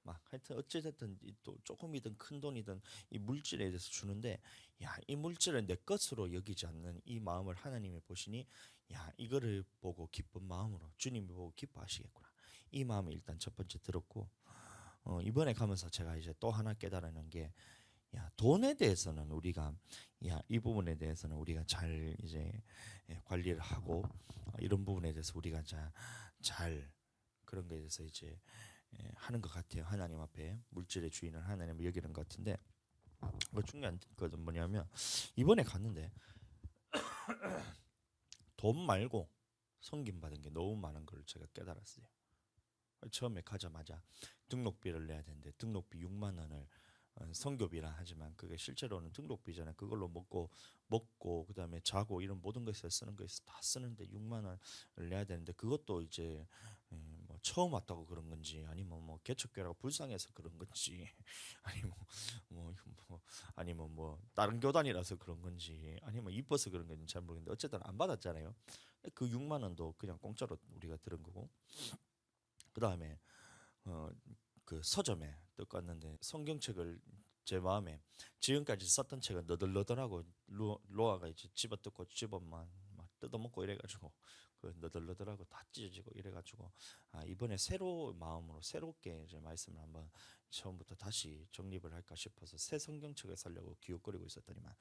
막 하여튼 어찌됐든 또 조금이든 큰 돈이든 이 물질에 대해서 주는데 야, 이 물질을 내 것으로 여기지 않는 이 마음을 하나님이 보시니 야, 이거를 보고 기쁜 마음으로 주님이 보고 기뻐하시겠구나. 이 마음이 일단 첫 번째 들었고 이번에 가면서 제가 이제 또 하나 깨달은 게 야, 돈에 대해서는 우리가 야, 이 부분에 대해서는 우리가 잘 이제 관리를 하고 이런 부분에 대해서 우리가 잘 그런 거에 대해서 이제 하는 것 같아요. 하나님 앞에 물질의 주인을 하나님을 여기는 것 같은데 그 중요한 것은 뭐냐면 이번에 갔는데 돈 말고 섬김 받은 게 너무 많은 걸 제가 깨달았어요. 처음에 가자마자 등록비를 내야 되는데 등록비 6만 원을 선교비라 하지만 그게 실제로는 등록비잖아요. 그걸로 먹고 그다음에 자고 이런 모든 것에 쓰는 것에서 다 쓰는데 6만 원을 내야 되는데 그것도 이제 뭐 처음 왔다고 그런 건지 아니면 뭐 개척교회라고 불쌍해서 그런 건지 아니면 아니면 뭐 다른 교단이라서 그런 건지 아니면 이뻐서 그런 건지 잘 모르겠는데 어쨌든 안 받았잖아요. 그 6만 원도 그냥 공짜로 우리가 들은 거고 그다음에 그 서점에 떡갔는데 성경책을 제 마음에 지금까지 썼던 책은 너덜너덜하고 로아가 이제 집어뜯고 집어만 막 뜯어먹고 이래가지고 그 너덜너덜하고 다 찢어지고 이래가지고 이번에 새로 마음으로 새롭게 이제 말씀을 한번 처음부터 다시 정립을 할까 싶어서 새 성경책을 사려고 기웃거리고 있었더니만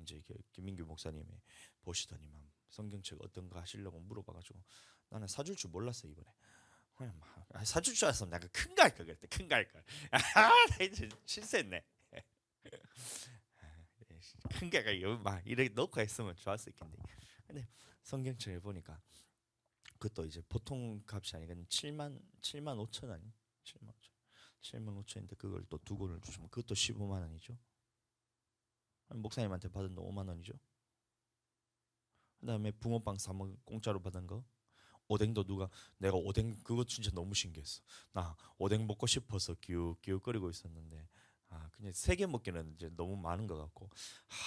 이제 김민규 목사님이 보시더니만 성경책 어떤 거 하시려고 물어봐가지고 나는 사줄 줄 몰랐어 이번에. 사줄 줄 알았으면 내가 큰 거 할 걸 그랬대. 큰 거 할 걸. 이제 실수했네. 큰 게가 막 이렇게 넣고 했으면 좋았을 텐데. 근데 성경책을 보니까 그것도 이제 보통 값이 아니라 7만 5천 원이 7만 5천인데 그걸 또 두 권을 주시면 그것도 15만 원이죠. 목사님한테 받은 거 5만 원이죠. 그다음에 붕어빵 사 먹 공짜로 받은 거 오뎅도 내가 오뎅 그거 진짜 너무 신기했어. 나 오뎅 먹고 싶어서 기웃기웃거리고 있었는데 그냥 3개 먹기는 이제 너무 많은 것 같고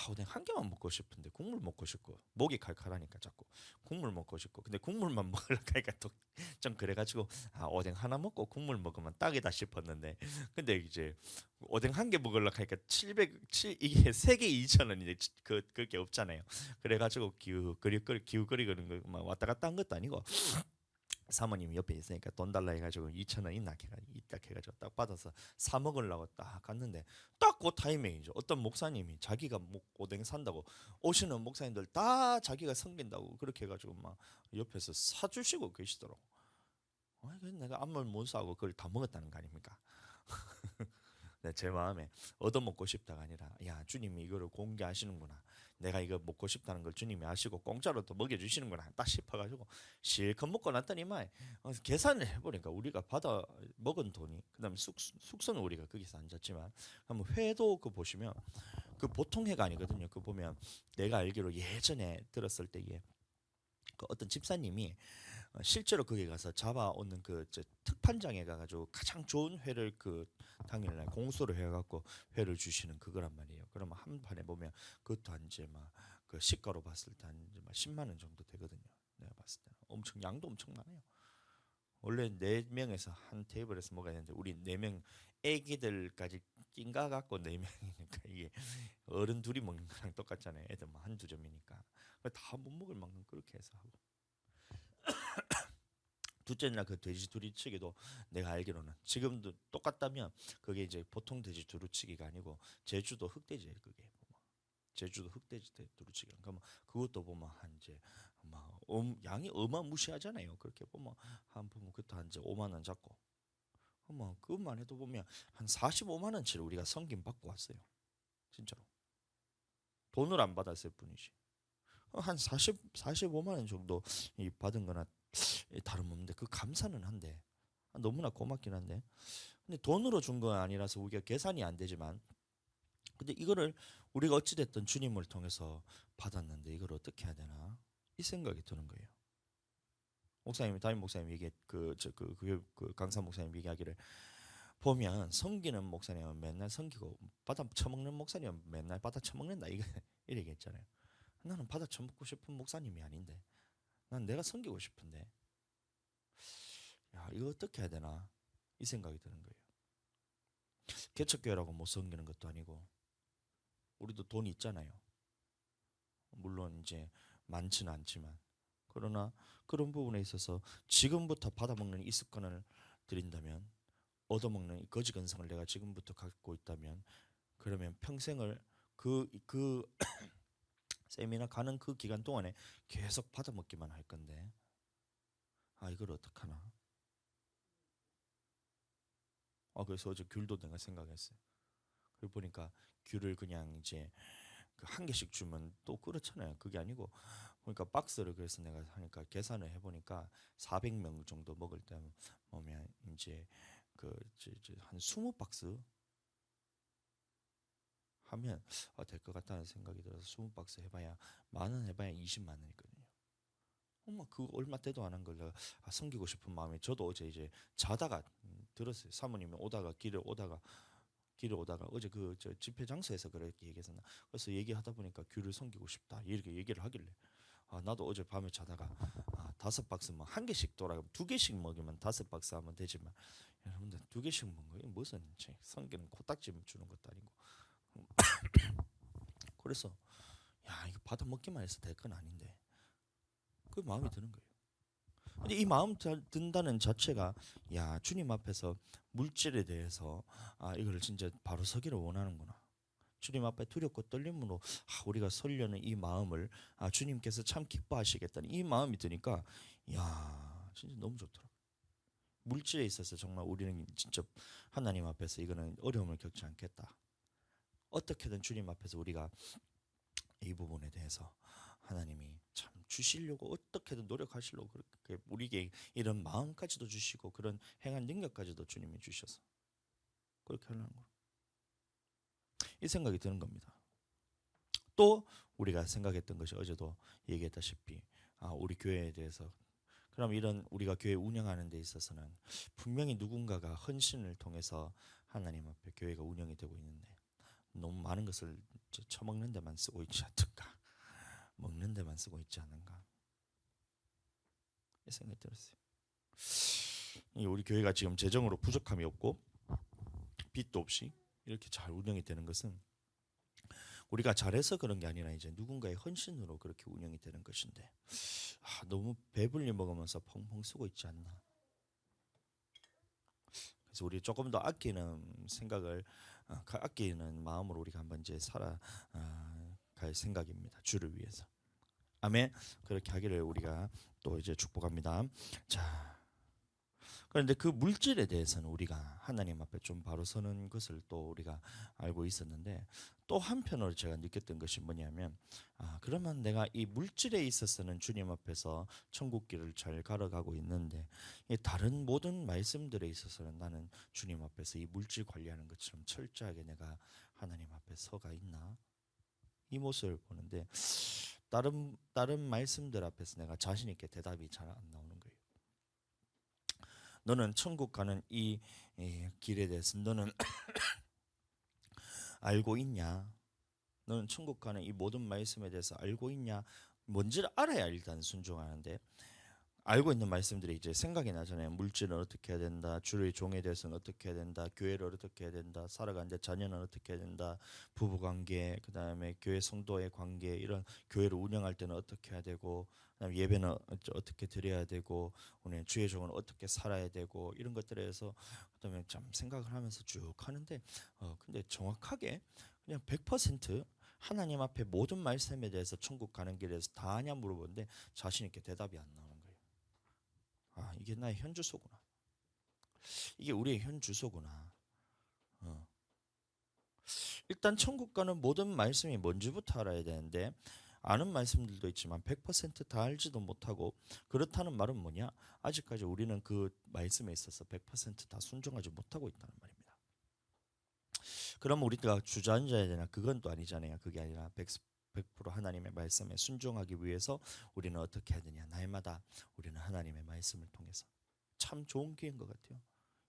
오뎅 한 개만 먹고 싶은데 국물 먹고 싶고 목이 칼칼하니까 자꾸 국물 먹고 싶고 근데 국물만 먹으려고 하니까 또 좀 그래가지고 오뎅 하나 먹고 국물 먹으면 딱이다 싶었는데 근데 이제 오뎅 한 개 먹으려고 하니까 이게 3개 2천 원인데 그게 없잖아요. 그래가지고 기웃거리는 거 왔다 갔다 한 것도 아니고 사모님이 옆에 있으니까 돈 달라 해가지고 2천 원 있다 해가지고 딱 받아서 사 먹으려고 딱 갔는데 딱 그 타이밍이죠. 어떤 목사님이 자기가 오뎅 산다고 오시는 목사님들 다 자기가 섬긴다고 그렇게 해가지고 막 옆에서 사주시고 계시더라고. 그래서 내가 아무 말 못 사고 그걸 다 먹었다는 거 아닙니까? 제 마음에 얻어먹고 싶다가 아니라 야 주님이 이거를 공개하시는구나. 내가 이거 먹고 싶다는 걸 주님이 아시고 공짜로 또 먹여주시는구나 딱 싶어가지고 실컷 먹고 났더니만 계산을 해보니까 우리가 받아 먹은 돈이 그다음에 숙소는 우리가 거기서 앉았지만 한번 회도 그 보시면 그 보통 회가 아니거든요. 그 보면 내가 알기로 예전에 들었을 때에 그 어떤 집사님이 실제로 거기 가서 잡아오는 그 특판장에 가가지고 가장 좋은 회를 그 당일날 공수를 해갖고 회를 주시는 그거란 말이에요. 그러면 한 판에 보면 그것도 한 이제 막그 시가로 봤을 때 한 10만 원 정도 되거든요. 내가 봤을 때는 엄청 양도 엄청 많아요. 원래 4명에서 한 테이블에서 먹어야 되는데 우리 4명 애기들까지 낀가 갖고 4명이니까 이게 어른 둘이 먹는 거랑 똑같잖아요. 애들 뭐 한두 점이니까 다 못 먹을 만큼 그렇게 해서 하고 둘째 날 그 돼지 두루치기도 내가 알기로는 지금도 똑같다면 그게 이제 보통 돼지 두루치기가 아니고 제주도 흑돼지예요. 그게 보면 제주도 흑돼지 두루치기. 그러면 그것도 보면 한 이제 양이 어마무시하잖아요. 그렇게 보면 한 보면 그것도 한 이제 5만 원 잡고 뭐 그것만 해도 보면 한 45만 원치를 우리가 성김 받고 왔어요. 진짜로 돈을 안 받았을 뿐이지. 한 45만 원 정도 받은 거나 다름없는데 그 감사는 한데 너무나 고맙긴 한데 근데 돈으로 준 건 아니라서 우리가 계산이 안 되지만 근데 이거를 우리가 어찌 됐든 주님을 통해서 받았는데 이걸 어떻게 해야 되나 이 생각이 드는 거예요. 목사님 담임 목사님 얘기 그 강사 목사님 얘기하기를 보면 섬기는 목사님은 맨날 섬기고 받아 처먹는 목사님은 맨날 받아 처먹는다 이거 이렇게 했잖아요. 나는 받아 처먹고 싶은 목사님이 아닌데 난 내가 섬기고 싶은데 야 이거 어떻게 해야 되나 이 생각이 드는 거예요. 개척교회라고 못 섬기는 것도 아니고 우리도 돈이 있잖아요. 물론 이제 많지는 않지만 그러나 그런 부분에 있어서 지금부터 받아먹는 이 습관을 들인다면 얻어먹는 이 거지 근성을 내가 지금부터 갖고 있다면 그러면 평생을 그 세미나 가는 그 기간 동안에 계속 받아먹기만 할 건데 이걸 어떡하나 그래서 어제 귤도 내가 생각했어요. 그리고 보니까 귤을 그냥 이제 그 한 개씩 주면 또 그렇잖아요. 그게 아니고 그러니까 박스를 그래서 내가 하니까 계산을 해보니까 400명 정도 먹을 때 보면 이제 한 20박스 하면 될 것 같다는 생각이 들어서 20박스 해봐야 10,000원 해봐야 20만 원이거든요. 그 얼마 때도 안 한 걸 내가 섬기고 싶은 마음에 저도 어제 이제 자다가 들었어요. 사모님이 길을 오다가 어제 집회 장소에서 그렇게 얘기했었나. 그래서 얘기하다 보니까 귤을 섬기고 싶다 이렇게 얘기를 하길래 나도 어제 밤에 자다가 5박스 뭐 한 개씩 돌아가면 2개씩 먹으면 5박스 하면 되지만 여러분들 2개씩 먹는 거 무슨 성기는 코딱지 주는 것도 아니고 그래서 야 이거 받아 먹기만 해서 될 건 아닌데 그 마음이 드는 거예요. 근데 이 마음 든다는 자체가 야 주님 앞에서 물질에 대해서 이거를 진짜 바로 서기를 원하는구나. 주님 앞에 두렵고 떨림으로 우리가 설려는 이 마음을 주님께서 참 기뻐하시겠다는 이 마음이 드니까 야 진짜 너무 좋더라. 물질에 있어서 정말 우리는 진짜 하나님 앞에서 이거는 어려움을 겪지 않겠다. 어떻게든 주님 앞에서 우리가 이 부분에 대해서 하나님이 참 주시려고 어떻게든 노력하시려고 그렇게 우리에게 이런 마음까지도 주시고 그런 행한 능력까지도 주님이 주셔서 그렇게 하려는 거. 이 생각이 드는 겁니다. 또 우리가 생각했던 것이 어제도 얘기했다시피 우리 교회에 대해서 그럼 이런 우리가 교회 운영하는 데 있어서는 분명히 누군가가 헌신을 통해서 하나님 앞에 교회가 운영이 되고 있는데 너무 많은 것을 처먹는 데만 쓰고 있지 않을까 먹는 데만 쓰고 있지 않은가 이 생각이 들었어요. 우리 교회가 지금 재정으로 부족함이 없고 빚도 없이 이렇게 잘 운영이 되는 것은 우리가 잘해서 그런 게 아니라 이제 누군가의 헌신으로 그렇게 운영이 되는 것인데 너무 배불리 먹으면서 펑펑 쓰고 있지 않나. 그래서 우리 조금 더 아끼는 생각을 아끼는 마음으로 우리가 한번 이제 살아갈 생각입니다. 주를 위해서. 아멘. 그렇게 하기를 우리가 또 이제 축복합니다. 자, 그런데 그 물질에 대해서는 우리가 하나님 앞에 좀 바로 서는 것을 또 우리가 알고 있었는데, 또 한편으로 제가 느꼈던 것이 뭐냐면, 그러면 내가 이 물질에 있어서는 주님 앞에서 천국 길을 잘 걸어가고 있는데, 이 다른 모든 말씀들에 있어서는 나는 주님 앞에서 이 물질 관리하는 것처럼 철저하게 내가 하나님 앞에 서가 있나? 이 모습을 보는데, 다른 말씀들 앞에서 내가 자신 있게 대답이 잘 안 나오는 거예요. 너는 천국 가는 이 길에 대해서 너는 알고 있냐? 너는 천국 가는 이 모든 말씀에 대해서 알고 있냐? 뭔지를 알아야 일단 순종하는데, 알고 있는 말씀들이 이제 생각이 나잖아요. 물질은 어떻게 해야 된다, 주의 종에 대해서는 어떻게 해야 된다, 교회를 어떻게 해야 된다, 살아가는데 자녀는 어떻게 해야 된다, 부부관계, 그다음에 교회 성도의 관계, 이런 교회를 운영할 때는 어떻게 해야 되고, 그다음에 예배는 어떻게 드려야 되고, 오늘 주의 종은 어떻게 살아야 되고, 이런 것들에 대해서 그다음에 참 생각을 하면서 쭉 하는데, 근데 정확하게 그냥 100% 하나님 앞에 모든 말씀에 대해서 천국 가는 길에서 다 아냐 물어보는데 자신 있게 대답이 안 나오는 거예요. 이게 나의 현 주소구나. 이게 우리의 현 주소구나. 일단 천국 가는 모든 말씀이 뭔지부터 알아야 되는데, 아는 말씀들도 있지만 100%다 알지도 못하고, 그렇다는 말은 뭐냐? 아직까지 우리는 그 말씀에 있어서 100%다 순종하지 못하고 있다는 말입니다. 그럼 우리가 주저앉아야 되나? 그건 또 아니잖아요. 그게 아니라 100% 하나님의 말씀에 순종하기 위해서 우리는 어떻게 해야 되냐? 날마다 우리는 하나님의 말씀을 통해서, 참 좋은 기회인 것 같아요.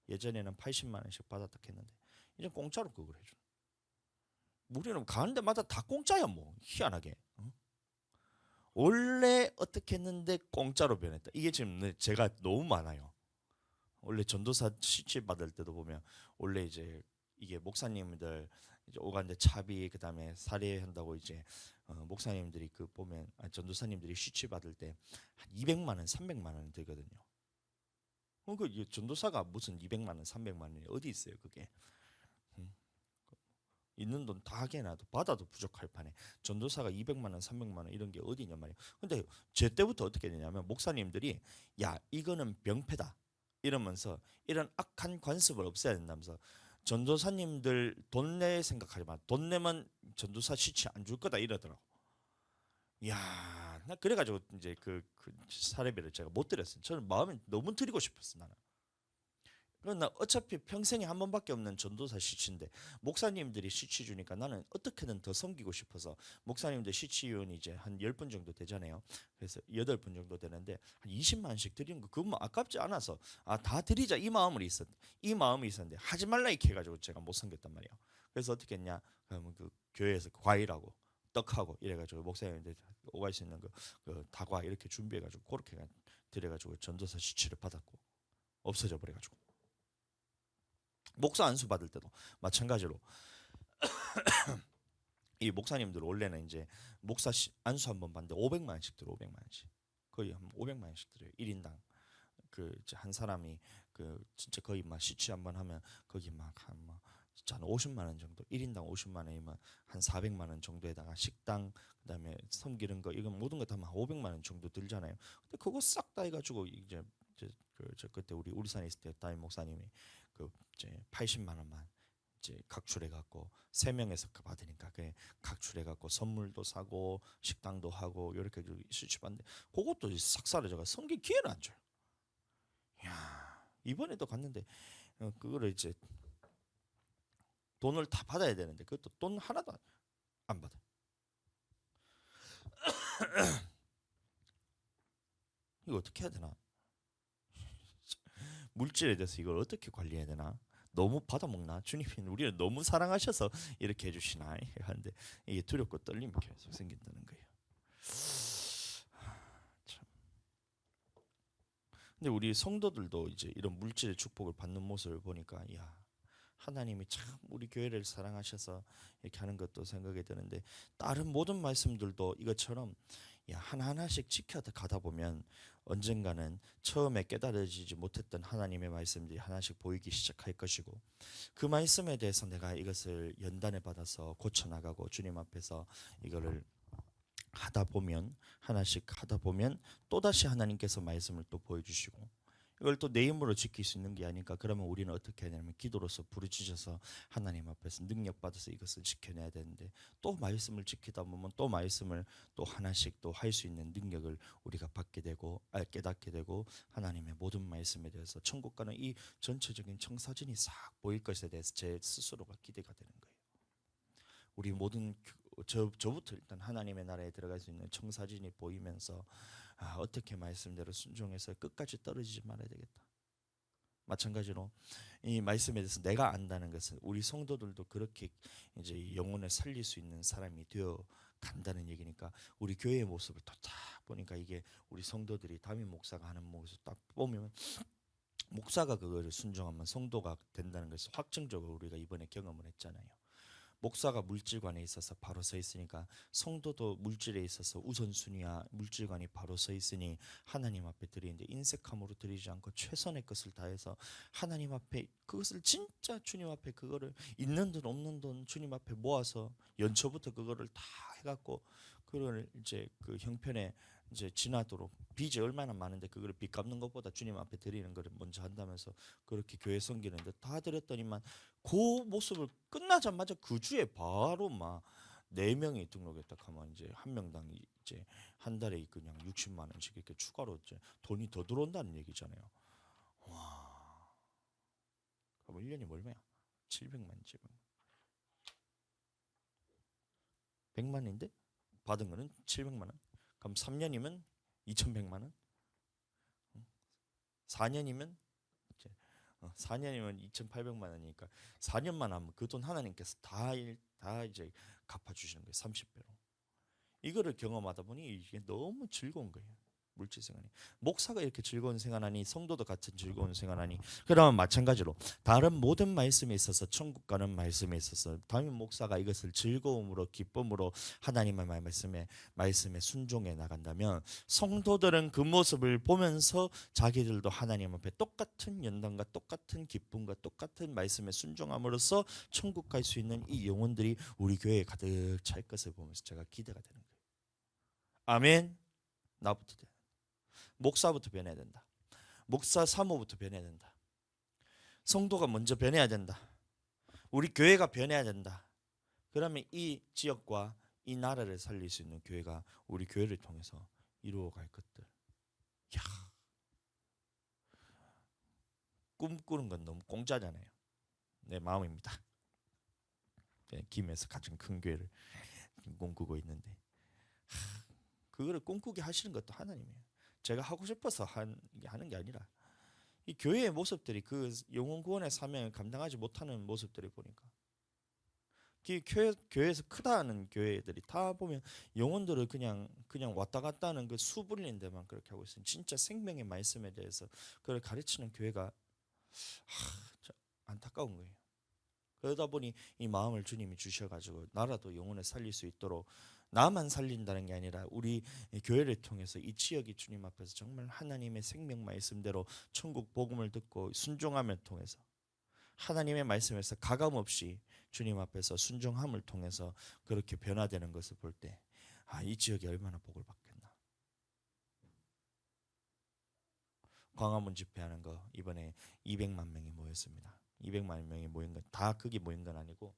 예전에는 80만 원씩 받았다 했는데 이제 공짜로 그걸 해줘. 우리는 가는 데마다 다 공짜야. 뭐 희한하게. 원래 어떻게 했는데 공짜로 변했다. 이게 지금 제가 너무 많아요. 원래 전도사 시집 받을 때도 보면 원래 이제 이게 목사님들 이제 오가는데 차비, 그다음에 사례한다고 이제 목사님들이 그 보면 전도사님들이 시집 받을 때 한 200만 원, 300만 원 들거든요. 그 전도사가 무슨 200만 원, 300만 원이 어디 있어요, 그게? 있는 돈 다 하게 놔도 받아도 부족할 판에 전도사가 200만 원, 300만 원 이런 게 어디냐 말이에요. 근데 제 때부터 어떻게 되냐면 목사님들이 야, 이거는 병폐다 이러면서 이런 악한 관습을 없애야 된다면서, 전도사님들 돈 내 생각하지 마. 돈 내면 전도사 시치 안 줄 거다 이러더라고. 야, 나 그래가지고 이제 그 사례비를 제가 못 드렸어요. 저는 마음이 너무 드리고 싶었어 나는. 그러나 어차피 평생에 한 번밖에 없는 전도사 시치인데 목사님들이 시치 주니까 나는 어떻게든 더 섬기고 싶어서, 목사님들 시치위원이 이제 한 10분 정도 되잖아요. 그래서 8분 정도 되는데 한 20만 원씩 드리는 거 그거 뭐 아깝지 않아서 다 드리자 이 마음이 있었는데 하지 말라 이렇게 해가지고 제가 못 섬겼단 말이에요. 그래서 어떻게 했냐? 그러면 그 교회에서 과일하고 떡하고 이래가지고 목사님들 오갈 수 있는 그 다과 이렇게 준비해가지고 그렇게 드려가지고 전도사 시치를 받았고 없어져 버려가지고, 목사 안수 받을 때도 마찬가지로 이 목사님들 원래는 이제 목사 안수 한 번 받는데 500만 원씩 들어. 500만 원씩 거의 한 500만 원씩 들어요. 1인당. 그 한 사람이 그 진짜 거의 막 시치 한 번 하면 거기 막한 진짜 한 50만 원 정도, 1인당 50만 원이면 한 400만 원 정도에다가 식당, 그다음에 섬기는 거 이건 모든 거 다 한 500만 원 정도 들잖아요. 근데 그거 싹 다 해가지고 이제 저 그때 우리 울산에 있을 때 담임 목사님이 그 이제 80만 원만 이제 각출해 갖고 3명에서 받으니까 그 각출해 갖고 선물도 사고 식당도 하고 이렇게 수치받는데 그것도 싹 사라져가 섬길 기회를 안 줘요. 야, 이번에도 갔는데 그거를 이제 돈을 다 받아야 되는데 그것도 돈 하나도 안 받아. 이거 어떻게 해야 되나? 물질에 대해서 이걸 어떻게 관리해야 되나? 너무 받아먹나? 주님이 우리를 너무 사랑하셔서 이렇게 해주시나? 하는데 이게 두렵고 떨림이 계속 생긴다는 거예요. 참. 근데 우리 성도들도 이제 이런 물질의 축복을 받는 모습을 보니까, 야, 하나님이 참 우리 교회를 사랑하셔서 이렇게 하는 것도 생각이 드는데, 다른 모든 말씀들도 이것처럼 하나하나씩 지켜가다 보면 언젠가는 처음에 깨달아지지 못했던 하나님의 말씀들이 하나씩 보이기 시작할 것이고, 그 말씀에 대해서 내가 이것을 연단을 받아서 고쳐나가고 주님 앞에서 이거를 하다 보면, 하나씩 하다 보면 또다시 하나님께서 말씀을 또 보여주시고, 이걸 또 내 힘으로 지킬 수 있는 게 아니니까 그러면 우리는 어떻게 해야 되냐면 기도로서 부르짖어서 하나님 앞에서 능력 받아서 이것을 지켜내야 되는데 또 말씀을 지키다 보면 또 말씀을 또 하나씩 또 할 수 있는 능력을 우리가 받게 되고 깨닫게 되고 하나님의 모든 말씀에 대해서 천국 가는 이 전체적인 청사진이 싹 보일 것에 대해서 제 스스로가 기대가 되는 거예요. 우리 모든 저부터 일단 하나님의 나라에 들어갈 수 있는 청사진이 보이면서 어떻게 말씀대로 순종해서 끝까지 떨어지지 말아야 되겠다. 마찬가지로 이 말씀에 대해서 내가 안다는 것은 우리 성도들도 그렇게 이제 영혼을 살릴 수 있는 사람이 되어 간다는 얘기니까 우리 교회의 모습을 딱 보니까 이게 우리 성도들이 담임 목사가 하는 모습 딱 보면 목사가 그거를 순종하면 성도가 된다는 것을 확증적으로 우리가 이번에 경험을 했잖아요. 목사가 물질관에 있어서 바로 서 있으니까 성도도 물질에 있어서 우선순위야 물질관이 바로 서 있으니 하나님 앞에 드리는데 인색함으로 드리지 않고 최선의 것을 다해서 하나님 앞에 그것을 진짜 주님 앞에 그거를 있는 돈 없는 돈 주님 앞에 모아서 연초부터 그거를 다 해갖고 그걸 이제 그 형편에 이제 지나도록 빚이 얼마나 많은데 그거를 빚 갚는 것보다 주님 앞에 드리는 거를 먼저 한다면서 그렇게 교회 섬기는데 다 드렸더니만 그 모습을 끝나자마자 그 주에 바로 막 4명이 등록했다 하면 이제 한 명당 이제 한 달에 그냥 60만 원씩 이렇게 추가로 이제 돈이 더 들어온다는 얘기잖아요. 와, 그럼 1년이 얼마야? 700만 700만 100만인데 받은 거는 700만 원. 그럼 3년이면 2,100만 원. 4년이면 4년이면 2,800만 원이니까 4년만 하면 그 돈 하나님께서 다 이제 갚아주시는 거예요. 30배로. 이거를 경험하다 보니 이게 너무 즐거운 거예요. 물질 생활이. 목사가 이렇게 즐거운 생활하니 성도도 같은 즐거운 생활하니 그러면 마찬가지로 다른 모든 말씀에 있어서 천국 가는 말씀에 있어서 담임 목사가 이것을 즐거움으로 기쁨으로 하나님의 말씀에 순종해 나간다면 성도들은 그 모습을 보면서 자기들도 하나님 앞에 똑같은 연단과 똑같은 기쁨과 똑같은 말씀에 순종함으로써 천국 갈 수 있는 이 영혼들이 우리 교회에 가득 찰 것을 보면서 제가 기대가 되는 거예요. 아멘. 나부터 돼. 목사부터 변해야 된다. 목사 사모부터 변해야 된다. 성도가 먼저 변해야 된다. 우리 교회가 변해야 된다. 그러면 이 지역과 이 나라를 살릴 수 있는 교회가 우리 교회를 통해서 이루어갈 것들. 야, 꿈꾸는 건 너무 공짜잖아요. 내 마음입니다. 김에서 가장 큰 교회를 꿈꾸고 있는데 그거를 꿈꾸게 하시는 것도 하나님이에요. 제가 하고 싶어서 하는 게 아니라 이 교회의 모습들이 그 영혼 구원의 사명을 감당하지 못하는 모습들을 보니까 교회에서 크다는 교회들이 다 보면 영혼들을 그냥 왔다 갔다 하는 그 수불린 데만 그렇게 하고 있어요. 진짜 생명의 말씀에 대해서 그걸 가르치는 교회가 안타까운 거예요. 그러다 보니 이 마음을 주님이 주셔가지고 나라도 영혼을 살릴 수 있도록 나만 살린다는 게 아니라 우리 교회를 통해서 이 지역이 주님 앞에서 정말 하나님의 생명 말씀대로 천국 복음을 듣고 순종함을 통해서 하나님의 말씀에서 가감 없이 주님 앞에서 순종함을 통해서 그렇게 변화되는 것을 볼 때 이 지역이 얼마나 복을 받겠나. 광화문 집회하는 거 이번에 200만 명이 모였습니다. 200만 명이 모인 건 다 거기 모인 건 아니고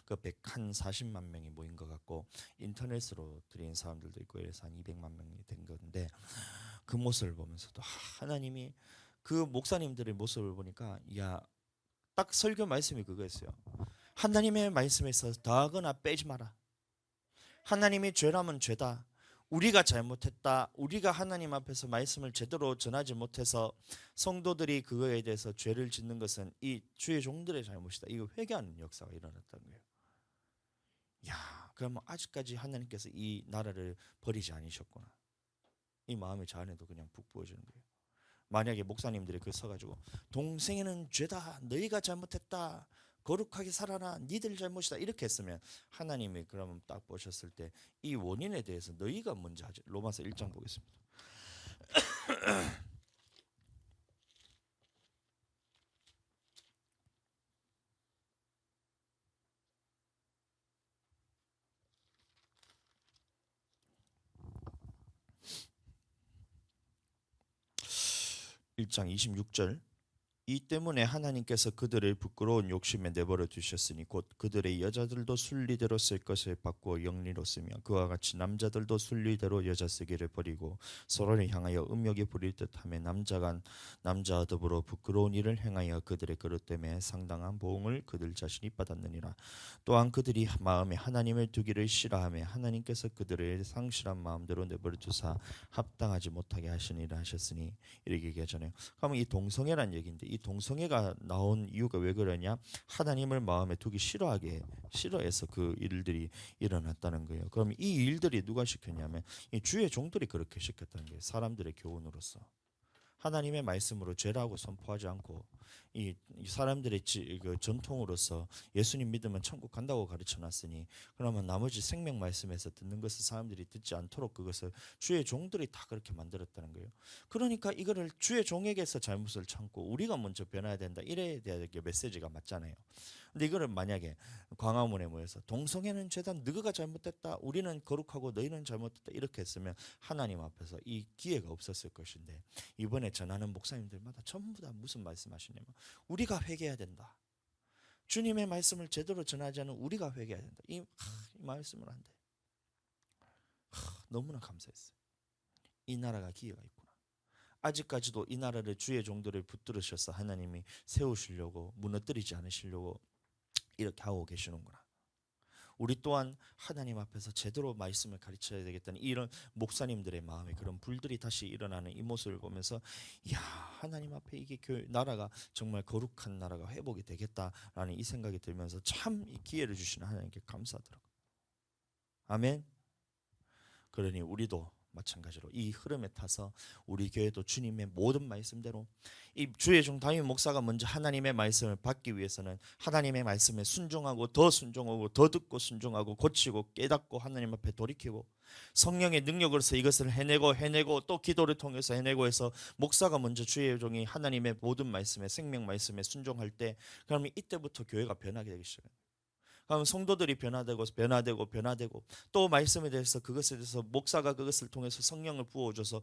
그 140만 명이 모인 것 같고 인터넷으로 드린 사람들도 있고 그래서 한 200만 명이 된 건데 그 모습을 보면서도 하나님이 그 목사님들의 모습을 보니까 딱 설교 말씀이 그거였어요. 하나님의 말씀에서 더하거나 빼지 마라. 하나님이 죄라면 죄다. 우리가 잘못했다. 우리가 하나님 앞에서 말씀을 제대로 전하지 못해서 성도들이 그거에 대해서 죄를 짓는 것은 이 주의 종들의 잘못이다. 이거 회개하는 역사가 일어났다는 거예요. 그러면 아직까지 하나님께서 이 나라를 버리지 않으셨구나. 이 마음이 저 안에도 그냥 북 부어지는 거예요. 만약에 목사님들이 그 서가지고 동생에는 죄다. 너희가 잘못했다. 거룩하게 살아라. 니들 잘못이다. 이렇게 했으면 하나님이 그러면 딱 보셨을 때 이 원인에 대해서 너희가 먼저 하지. 로마서 1장 보겠습니다. 1장 26절 이 때문에 하나님께서 그들을 부끄러운 욕심에 내버려 두셨으니 곧 그들의 여자들도 순리대로 쓸 것을 바꾸어 영리로 쓰며 그와 같이 남자들도 순리대로 여자 쓰기를 버리고 서로를 향하여 음욕이 부릴 듯하며 남자가 남자와 더불어 부끄러운 일을 행하여 그들의 그릇됨에 상당한 보응을 그들 자신이 받았느니라. 또한 그들이 마음에 하나님을 두기를 싫어하며 하나님께서 그들을 상실한 마음대로 내버려 두사 합당하지 못하게 하시니라 하셨으니 이렇게 얘기하잖아요. 그러면 이 동성애란 얘기인데 이 동성애가 나온 이유가 왜 그러냐? 하나님을 마음에 두기 싫어해서 그 일들이 일어났다는 거예요. 그럼 이 일들이 누가 시켰냐면 이 주의 종들이 그렇게 시켰다는 거예요. 사람들의 교훈으로서. 하나님의 말씀으로 죄라고 선포하지 않고 이 사람들의 그 전통으로서 예수님 믿으면 천국 간다고 가르쳐놨으니 그러면 나머지 생명 말씀에서 듣는 것을 사람들이 듣지 않도록 그것을 주의 종들이 다 그렇게 만들었다는 거예요. 그러니까 이거를 주의 종에게서 잘못을 참고 우리가 먼저 변해야 된다 이래야 될 메시지가 맞잖아요. 근데 이거를 만약에 광화문에 모여서 동성애는 죄다 너희가 잘못됐다 우리는 거룩하고 너희는 잘못됐다 이렇게 했으면 하나님 앞에서 이 기회가 없었을 것인데 이번에 전하는 목사님들마다 전부 다 무슨 말씀하시냐면 우리가 회개해야 된다. 주님의 말씀을 제대로 전하지 않은 우리가 회개해야 된다. 이 말씀을 한대. 너무나 감사했어요. 이 나라가 기회가 있구나. 아직까지도 이 나라를 주의 종들을 붙들으셔서 하나님이 세우시려고 무너뜨리지 않으시려고 이렇게 하고 계시는구나. 우리 또한 하나님 앞에서 제대로 말씀을 가르쳐야 되겠다는 이런 목사님들의 마음에 그런 불들이 다시 일어나는 이 모습을 보면서 야 하나님 앞에 이게 나라가 정말 거룩한 나라가 회복이 되겠다라는 이 생각이 들면서 참 이 기회를 주시는 하나님께 감사하더라고요. 아멘. 그러니 우리도 마찬가지로 이 흐름에 타서 우리 교회도 주님의 모든 말씀대로 이 주의 종 담임 목사가 먼저 하나님의 말씀을 받기 위해서는 하나님의 말씀에 순종하고 더 순종하고 더 듣고 순종하고 고치고 깨닫고 하나님 앞에 돌이키고 성령의 능력으로서 이것을 해내고 또 기도를 통해서 해내고 해서 목사가 먼저 주의 종이 하나님의 모든 말씀에 생명 말씀에 순종할 때 그러면 이때부터 교회가 변하게 되기 시작해요. 그럼 성도들이 변화되고 또 말씀에 대해서 그것에 대해서 목사가 그것을 통해서 성령을 부어줘서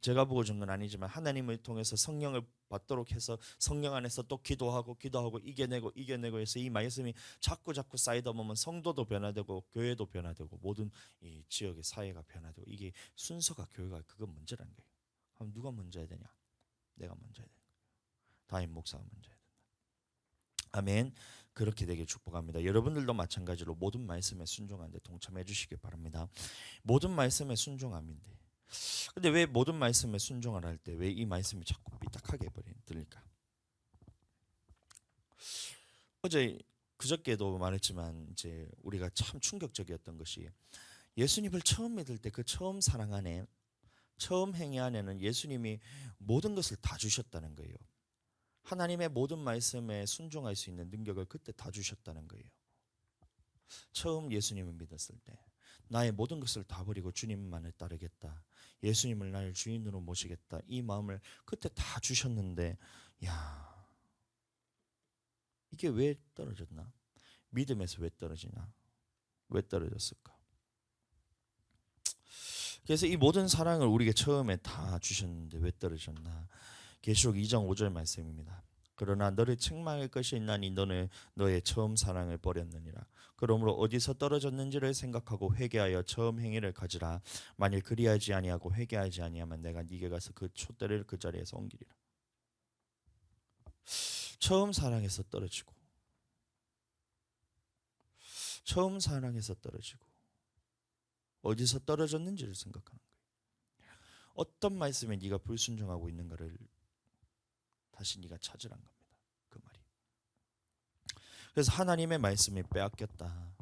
제가 부어준 건 아니지만 하나님을 통해서 성령을 받도록 해서 성령 안에서 또 기도하고 이겨내고 해서 이 말씀이 자꾸 쌓이다 보면 성도도 변화되고 교회도 변화되고 모든 이 지역의 사회가 변화되고 이게 순서가 교회가 그건 문제라는 거예요. 그럼 누가 먼저 해야 되냐? 내가 먼저 해야 되는 거예요. 담임 목사가 먼저 해야 된다. 아멘. 그렇게 되길 축복합니다. 여러분들도 마찬가지로 모든 말씀에 순종하는데 동참해 주시기 바랍니다. 모든 말씀에 순종함인데 근데 왜 모든 말씀에 순종을 할 때 왜 이 말씀이 자꾸 삐딱하게 들릴까? 어제 그저께도 말했지만 이제 우리가 참 충격적이었던 것이 예수님을 처음 믿을 때 그 처음 사랑 안에 처음 행위 안에는 예수님이 모든 것을 다 주셨다는 거예요. 하나님의 모든 말씀에 순종할 수 있는 능력을 그때 다 주셨다는 거예요. 처음 예수님을 믿었을 때 나의 모든 것을 다 버리고 주님만을 따르겠다. 예수님을 나의 주인으로 모시겠다. 이 마음을 그때 다 주셨는데 야 이게 왜 떨어졌나? 믿음에서 왜 떨어지나? 왜 떨어졌을까? 그래서 이 모든 사랑을 우리에게 처음에 다 주셨는데 왜 떨어졌나? 계시록 2장 5절 말씀입니다. 그러나 너를 책망할 것이 있나니 너는 너의 처음 사랑을 버렸느니라. 그러므로 어디서 떨어졌는지를 생각하고 회개하여 처음 행위를 가지라. 만일 그리하지 아니하고 회개하지 아니하면 내가 네게 가서 그 촛대를 그 자리에서 옮기리라. 처음 사랑에서 떨어지고 어디서 떨어졌는지를 생각하는 거예요. 어떤 말씀에 네가 불순종하고 있는가를 다시 네가 찾으란 겁니다. 그 말이. 그래서 하나님의 말씀이 빼앗겼다.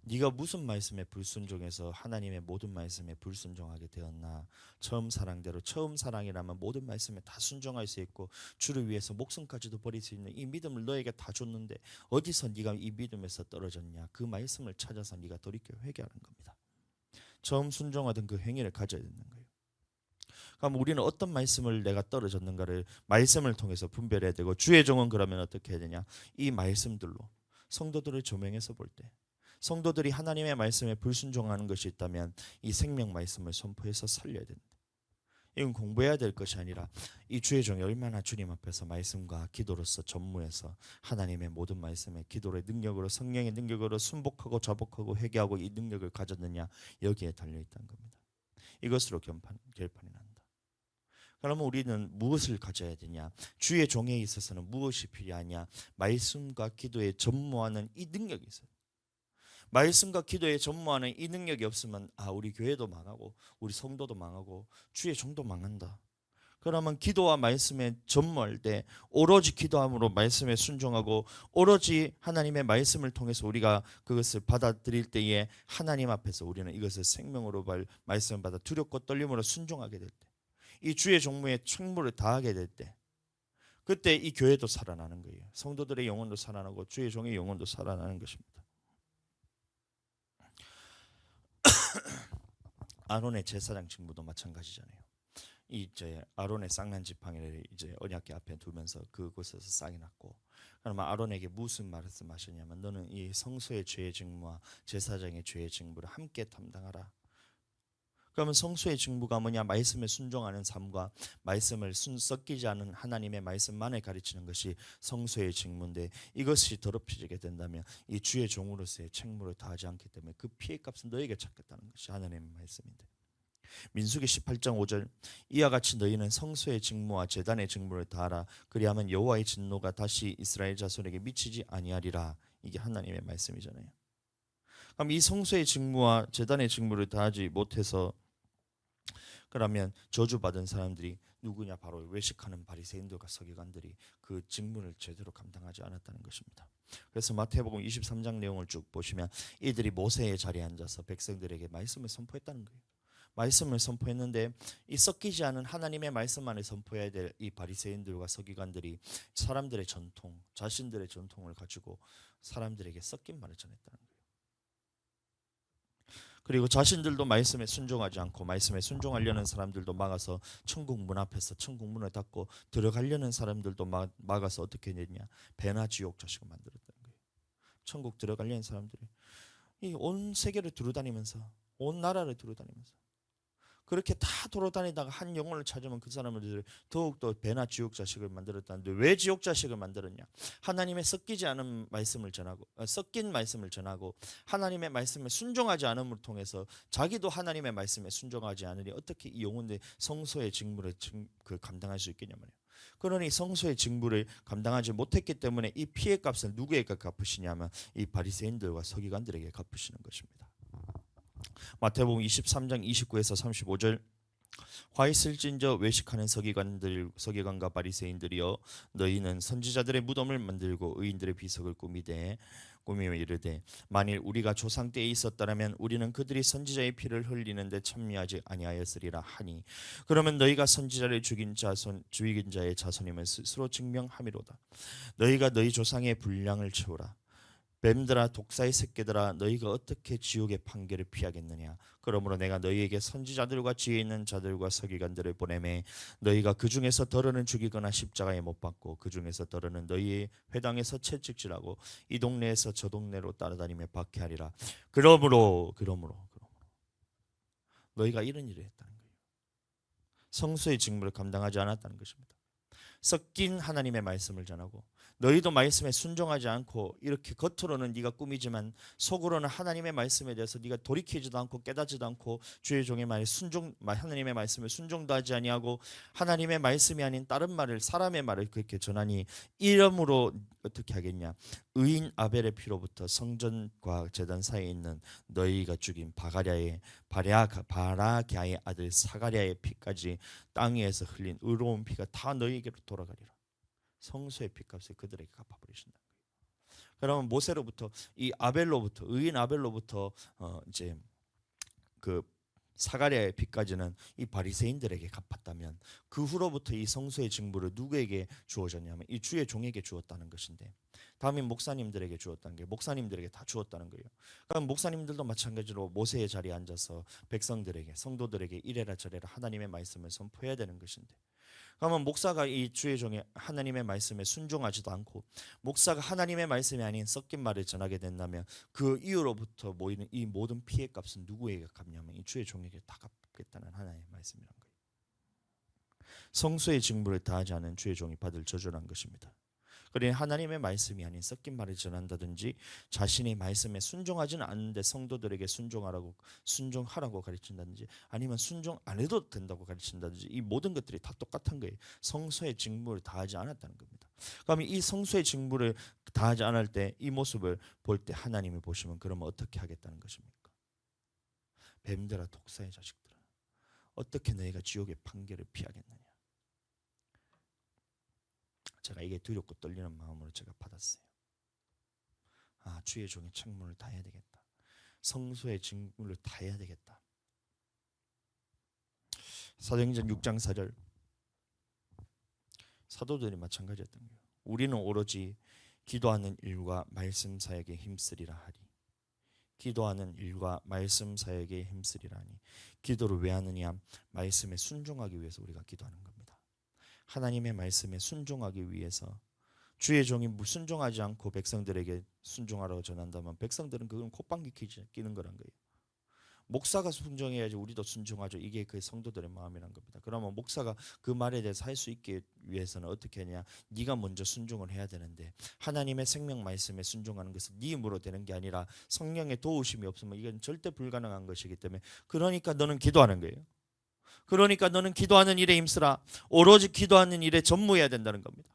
네가 무슨 말씀에 불순종해서 하나님의 모든 말씀에 불순종하게 되었나? 처음 사랑대로 처음 사랑이라면 모든 말씀에 다 순종할 수 있고 주를 위해서 목숨까지도 버릴 수 있는 이 믿음을 너에게 다 줬는데 어디서 네가 이 믿음에서 떨어졌냐? 그 말씀을 찾아서 네가 돌이켜 회개하는 겁니다. 처음 순종하던 그 행위를 가져야 되는 거예요. 그럼 우리는 어떤 말씀을 내가 떨어졌는가를 말씀을 통해서 분별해야 되고 주의 종은 그러면 어떻게 해야 되냐? 이 말씀들로 성도들을 조명해서 볼 때 성도들이 하나님의 말씀에 불순종하는 것이 있다면 이 생명 말씀을 선포해서 살려야 된다. 이건 공부해야 될 것이 아니라 이 주의 종이 얼마나 주님 앞에서 말씀과 기도로서 전무해서 하나님의 모든 말씀에 기도의 능력으로 성령의 능력으로 순복하고 자복하고 회개하고 이 능력을 가졌느냐, 여기에 달려있다는 겁니다. 이것으로 결판이 난다. 그러면 우리는 무엇을 가져야 되냐? 주의 종에 있어서는 무엇이 필요하냐? 말씀과 기도에 전무하는 이 능력이 있어요. 말씀과 기도에 전무하는 이 능력이 없으면 우리 교회도 망하고 우리 성도도 망하고 주의 종도 망한다. 그러면 기도와 말씀에 전무할 때 오로지 기도함으로 말씀에 순종하고 오로지 하나님의 말씀을 통해서 우리가 그것을 받아들일 때에 하나님 앞에서 우리는 이것을 생명으로 말씀을 받아 두렵고 떨림으로 순종하게 될 때, 이 주의 종무에 책무를 다하게 될 때, 그때 이 교회도 살아나는 거예요. 성도들의 영혼도 살아나고 주의 종의 영혼도 살아나는 것입니다. 아론의 제사장 직무도 마찬가지잖아요. 이제 아론의 쌍난 지팡이를 이제 언약궤 앞에 두면서 그곳에서 쌍이 났고, 그러면 아론에게 무슨 말씀하셨냐면 너는 이 성소의 죄의 직무와 제사장의 죄의 직무를 함께 담당하라. 그러면 성소의 직무가 뭐냐? 말씀에 순종하는 삶과 말씀을 섞이지 않은 하나님의 말씀만을 가르치는 것이 성소의 직무인데, 이것이 더럽혀지게 된다면 이 주의 종으로서의 책무를 다하지 않기 때문에 그 피해 값은 너에게 찾겠다는 것이 하나님의 말씀인데, 민수기 18장 5절 이와 같이 너희는 성소의 직무와 제단의 직무를 다하라. 그리하면 여호와의 진노가 다시 이스라엘 자손에게 미치지 아니하리라. 이게 하나님의 말씀이잖아요. 그럼 이 성소의 직무와 제단의 직무를 다하지 못해서 그러면 저주받은 사람들이 누구냐? 바로 외식하는 바리새인들과 서기관들이 그 직무를 제대로 감당하지 않았다는 것입니다. 그래서 마태복음 23장 내용을 쭉 보시면 이들이 모세의 자리에 앉아서 백성들에게 말씀을 선포했다는 거예요. 말씀을 선포했는데 이 섞이지 않은 하나님의 말씀만을 선포해야 될 이 바리새인들과 서기관들이 사람들의 전통, 자신들의 전통을 가지고 사람들에게 섞인 말을 전했다는 거예요. 그리고 자신들도 말씀에 순종하지 않고 말씀에 순종하려는 사람들도 막아서 천국 문 앞에서 천국 문을 닫고 들어가려는 사람들도 막아서 어떻게 했냐? 배나 지옥 자식을 만들었다는 거예요. 천국 들어가려는 사람들이 이 온 세계를 두루다니면서, 온 나라를 두루다니면서 그렇게 다 돌아다니다가 한 영혼을 찾으면 그 사람을 더욱더 배나 지옥 자식을 만들었다는데, 왜 지옥 자식을 만들었냐? 하나님의 섞이지 않은 말씀을 전하고 섞인 말씀을 전하고 하나님의 말씀에 순종하지 않음을 통해서 자기도 하나님의 말씀에 순종하지 않으니 어떻게 이 영혼의 성소의 직무를 감당할 수 있겠냐 말이에요. 그러니 성소의 직무를 감당하지 못했기 때문에 이 피해 값을 누구에게 갚으시냐면 이 바리새인들과 서기관들에게 갚으시는 것입니다. 마태복음 23장 29에서 35절 화 있을진저 외식하는 서기관과 바리새인들이여, 너희는 선지자들의 무덤을 만들고 의인들의 비석을 꾸미며 이르되 만일 우리가 조상 때에 있었다라면 우리는 그들이 선지자의 피를 흘리는데 참여하지 아니하였으리라 하니, 그러면 너희가 선지자를 죽인 자의 자손임을 스스로 증명함이로다. 너희가 너희 조상의 분량을 채우라. 뱀들아 독사의 새끼들아, 너희가 어떻게 지옥의 판결을 피하겠느냐? 그러므로 내가 너희에게 선지자들과 지혜 있는 자들과 서기관들을 보내매 너희가 그 중에서 더러는 죽이거나 십자가에 못 박고 그 중에서 더러는 너희의 회당에서 채찍질하고 이 동네에서 저 동네로 따라다니며 박해하리라. 그러므로 너희가 이런 일을 했다는 거예요. 성수의 직무를 감당하지 않았다는 것입니다. 섞인 하나님의 말씀을 전하고 너희도 말씀에 순종하지 않고 이렇게 겉으로는 네가 꾸미지만 속으로는 하나님의 말씀에 대해서 네가 돌이키지도 않고 깨닫지도 않고 주의 종의 말에 하나님의 말씀에 순종도 하지 아니하고 하나님의 말씀이 아닌 다른 말을, 사람의 말을 그렇게 전하니 이러므로 어떻게 하겠냐? 의인 아벨의 피로부터 성전과 제단 사이에 있는 너희가 죽인 바라기아의 아들 사가랴의 피까지 땅 위에서 흘린 의로운 피가 다 너희에게로 돌아가리라. 성소의 피값을 그들에게 갚아버리신다. 그러면 모세로부터 이 아벨로부터, 의인 아벨로부터 이제 그 사가랴의 피까지는 이 바리새인들에게 갚았다면 그 후로부터 이 성소의 직무를 누구에게 주어졌냐면 이 주의 종에게 주었다는 것인데, 다음인 목사님들에게 주었다는 게 목사님들에게 다 주었다는 거예요. 그럼 목사님들도 마찬가지로 모세의 자리에 앉아서 백성들에게, 성도들에게 이래라 저래라 하나님의 말씀을 선포해야 되는 것인데, 그러면 목사가 이 주의 종의 하나님의 말씀에 순종하지도 않고 목사가 하나님의 말씀이 아닌 섞인 말을 전하게 된다면 그 이후로부터 모이는 이 모든 피해 값은 누구에게 갚냐면 이 주의 종에게 다 갚겠다는 하나님의 말씀이란 거예요. 성소의 직무를 다하지 않은 주의 종이 받을 저주란 것입니다. 그러니 하나님의 말씀이 아닌 섞인 말을 전한다든지 자신의 말씀에 순종하지는 않는데 성도들에게 순종하라고 가르친다든지 아니면 순종 안 해도 된다고 가르친다든지 이 모든 것들이 다 똑같은 거예요. 성소의 직무를 다하지 않았다는 겁니다. 그러면 이 성소의 직무를 다하지 않을 때 이 모습을 볼 때 하나님이 보시면 그러면 어떻게 하겠다는 것입니까? 뱀들아 독사의 자식들아 어떻게 너희가 지옥의 판결을 피하겠느냐. 제가 이게 두렵고 떨리는 마음으로 제가 받았어요. 아, 주의 종의 책무를 다해야 되겠다. 성소의 직무를 다해야 되겠다. 사도행전 6장 4절 사도들이 마찬가지였던 거예요. 우리는 오로지 기도하는 일과 말씀 사역에 힘쓰리라 하리. 기도하는 일과 말씀 사역에 힘쓰리라 하니 기도를 왜 하느냐? 말씀에 순종하기 위해서 우리가 기도하는 겁니다. 하나님의 말씀에 순종하기 위해서 주의 종이 순종하지 않고 백성들에게 순종하라고 전한다면 백성들은 그건 콧방귀 끼는 거란 거예요. 목사가 순종해야지 우리도 순종하죠. 이게 그 성도들의 마음이란 겁니다. 그러면 목사가 그 말에 대해서 할 수 있기 위해서는 어떻게 하냐? 네가 먼저 순종을 해야 되는데 하나님의 생명 말씀에 순종하는 것은 네 힘으로 되는 게 아니라 성령의 도우심이 없으면 이건 절대 불가능한 것이기 때문에 그러니까 너는 기도하는 거예요. 그러니까 너는 기도하는 일에 힘쓰라. 오로지 기도하는 일에 전무해야 된다는 겁니다.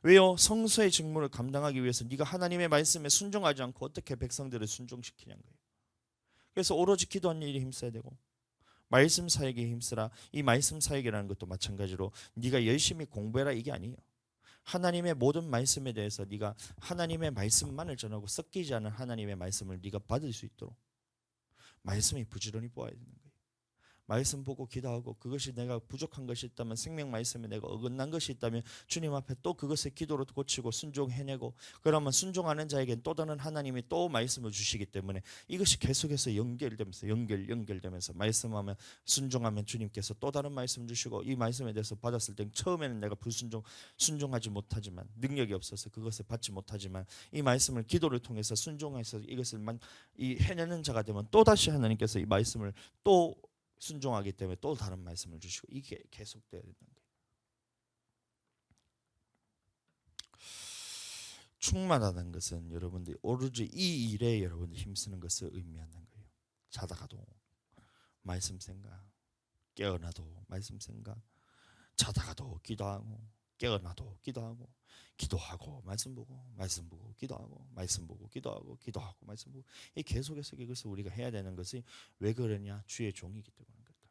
왜요? 성소의 직무를 감당하기 위해서 네가 하나님의 말씀에 순종하지 않고 어떻게 백성들을 순종시키냐는 거예요. 그래서 오로지 기도하는 일에 힘써야 되고 말씀 사역에 힘쓰라. 이 말씀 사역이라는 것도 마찬가지로 네가 열심히 공부해라 이게 아니에요. 하나님의 모든 말씀에 대해서 네가 하나님의 말씀만을 전하고 섞이지 않은 하나님의 말씀을 네가 받을 수 있도록 말씀이 부지런히 보아야 되는 거예요. 말씀 보고 기도하고 그것이 내가 부족한 것이 있다면 생명 말씀에 내가 어긋난 것이 있다면 주님 앞에 또 그것을 기도로 고치고 순종해내고 그러면 순종하는 자에겐 또 다른 하나님이 또 말씀을 주시기 때문에 이것이 계속해서 연결되면서 말씀하면 순종하면 주님께서 또 다른 말씀 주시고 이 말씀에 대해서 받았을 땐 처음에는 내가 순종하지 못하지만 능력이 없어서 그것을 받지 못하지만 이 말씀을 기도를 통해서 순종해서 이것을 해내는 자가 되면 또다시 하나님께서 이 말씀을 또 순종하기 때문에 또 다른 말씀을 주시고 이게 계속돼야 되는 거예요. 충만하다는 것은 여러분들이 오로지 이 일에 여러분들이 힘쓰는 것을 의미하는 거예요. 자다가도 말씀 생각, 깨어나도 말씀 생각, 자다가도 기도하고 깨어나도 기도하고 말씀 보고 기도하고 말씀 보고 기도하고 말씀 보고 이 계속해서 이것을 우리가 해야 되는 것이 왜 그러냐? 주의 종이기 때문에 그렇다.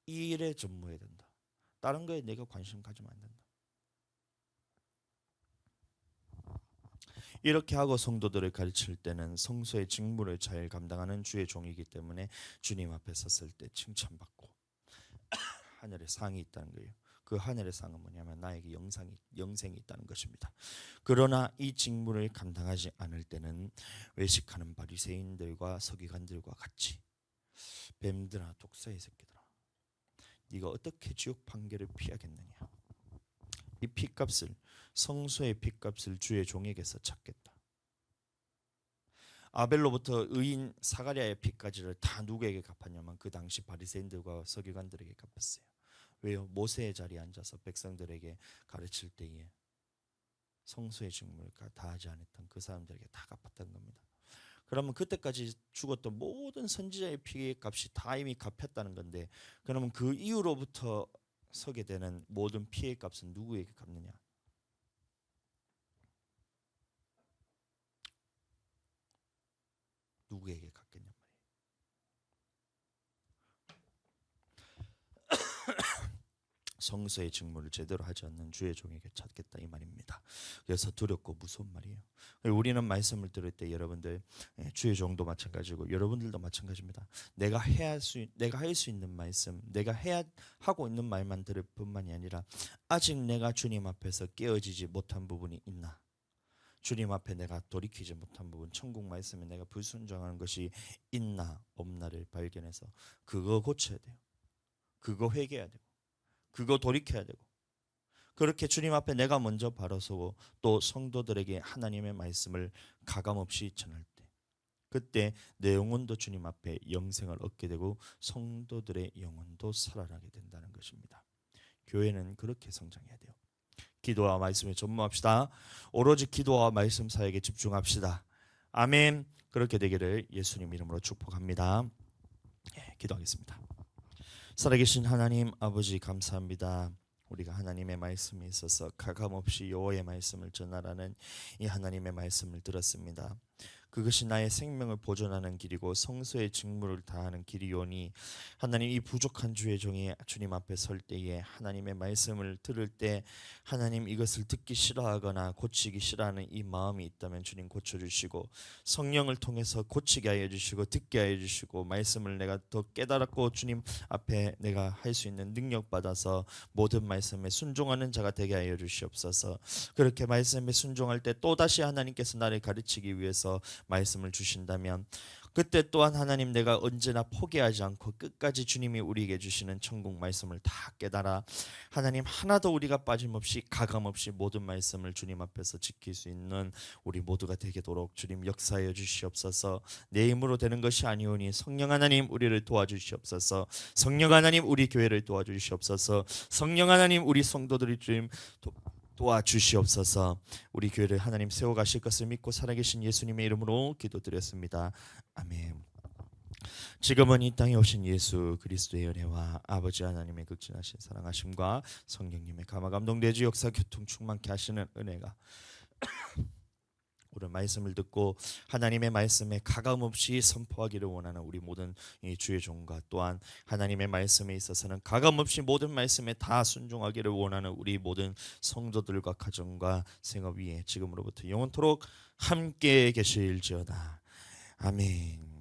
이 일에 전무해야 된다. 다른 거에 내가 관심 가지면 안 된다. 이렇게 하고 성도들을 가르칠 때는 성소의 직무를 잘 감당하는 주의 종이기 때문에 주님 앞에 섰을 때 칭찬받고 하늘에 상이 있다는 거예요. 그 하늘의 상은 뭐냐면 나에게 영생이 있다는 것입니다. 그러나 이 직무를 감당하지 않을 때는 외식하는 바리새인들과 서기관들과 같이 뱀들아 독사의 새끼들아 네가 어떻게 지옥 판결을 피하겠느냐. 이 핏값을 성소의 핏값을 주의 종에게서 찾겠다. 아벨로부터 의인 사가랴의 핏까지를 다 누구에게 갚았냐면 그 당시 바리새인들과 서기관들에게 갚았어요. 왜요? 모세의 자리에 앉아서 백성들에게 가르칠 때에 성소의 직무를 다하지 않았던 그 사람들에게 다 갚았던 겁니다. 그러면 그때까지 죽었던 모든 선지자의 피의 값이 다 이미 갚혔다는 건데 그러면 그 이후로부터 서게 되는 모든 피의 값은 누구에게 갚느냐? 누구에게 갚겠냐 말이에요. 성소의 직무를 제대로 하지 않는 주의 종에게 찾겠다 이 말입니다. 그래서 두렵고 무서운 말이에요. 우리는 말씀을 들을 때 여러분들 주의 종도 마찬가지고 여러분들도 마찬가지입니다. 내가 할 수 있는 말씀, 내가 해야 하고 있는 말만 들을 뿐만이 아니라 아직 내가 주님 앞에서 깨어지지 못한 부분이 있나? 주님 앞에 내가 돌이키지 못한 부분, 천국 말씀에 내가 불순종하는 것이 있나 없나를 발견해서 그거 고쳐야 돼요. 그거 회개해야 되고 그거 돌이켜야 되고 그렇게 주님 앞에 내가 먼저 바로 서고 또 성도들에게 하나님의 말씀을 가감없이 전할 때 그때 내 영혼도 주님 앞에 영생을 얻게 되고 성도들의 영혼도 살아나게 된다는 것입니다. 교회는 그렇게 성장해야 돼요. 기도와 말씀에 전무합시다. 오로지 기도와 말씀 사역에 집중합시다. 아멘. 그렇게 되기를 예수님 이름으로 축복합니다. 기도하겠습니다. 살아계신 하나님 아버지 감사합니다. 우리가 하나님의 말씀에 있어서 가감없이 여호와의 말씀을 전하라는 이 하나님의 말씀을 들었습니다. 그것이 나의 생명을 보존하는 길이고 성소의 직무를 다하는 길이오니 하나님 이 부족한 주의 종이 주님 앞에 설 때에 하나님의 말씀을 들을 때 하나님 이것을 듣기 싫어하거나 고치기 싫어하는 이 마음이 있다면 주님 고쳐주시고 성령을 통해서 고치게 하여 주시고 듣게 하여 주시고 말씀을 내가 더 깨달았고 주님 앞에 내가 할 수 있는 능력 받아서 모든 말씀에 순종하는 자가 되게 하여 주시옵소서. 그렇게 말씀에 순종할 때 또다시 하나님께서 나를 가르치기 위해서 말씀을 주신다면 그때 또한 하나님 내가 언제나 포기하지 않고 끝까지 주님이 우리에게 주시는 천국 말씀을 다 깨달아 하나님 하나도 우리가 빠짐없이 가감없이 모든 말씀을 주님 앞에서 지킬 수 있는 우리 모두가 되도록 주님 역사하여 주시옵소서. 내 힘으로 되는 것이 아니오니 성령 하나님 우리를 도와주시옵소서. 성령 하나님 우리 교회를 도와주시옵소서. 성령 하나님 우리 성도들이 주님 도와주시옵소서. 우리 교회를 하나님 세워가실 것을 믿고 살아계신 예수님의 이름으로 기도드렸습니다. 아멘. 지금은 이 땅에 오신 예수 그리스도의 은혜와 아버지 하나님의 극진하신 사랑하심과 성령님의 감화 감동되지 역사 교통 충만케 하시는 은혜가 오늘 말씀을 듣고 하나님의 말씀에 가감없이 선포하기를 원하는 우리 모든 이 주의 종과 또한 하나님의 말씀에 있어서는 가감없이 모든 말씀에 다 순종하기를 원하는 우리 모든 성도들과 가정과 생업 위에 지금으로부터 영원토록 함께 계실지어다. 아멘.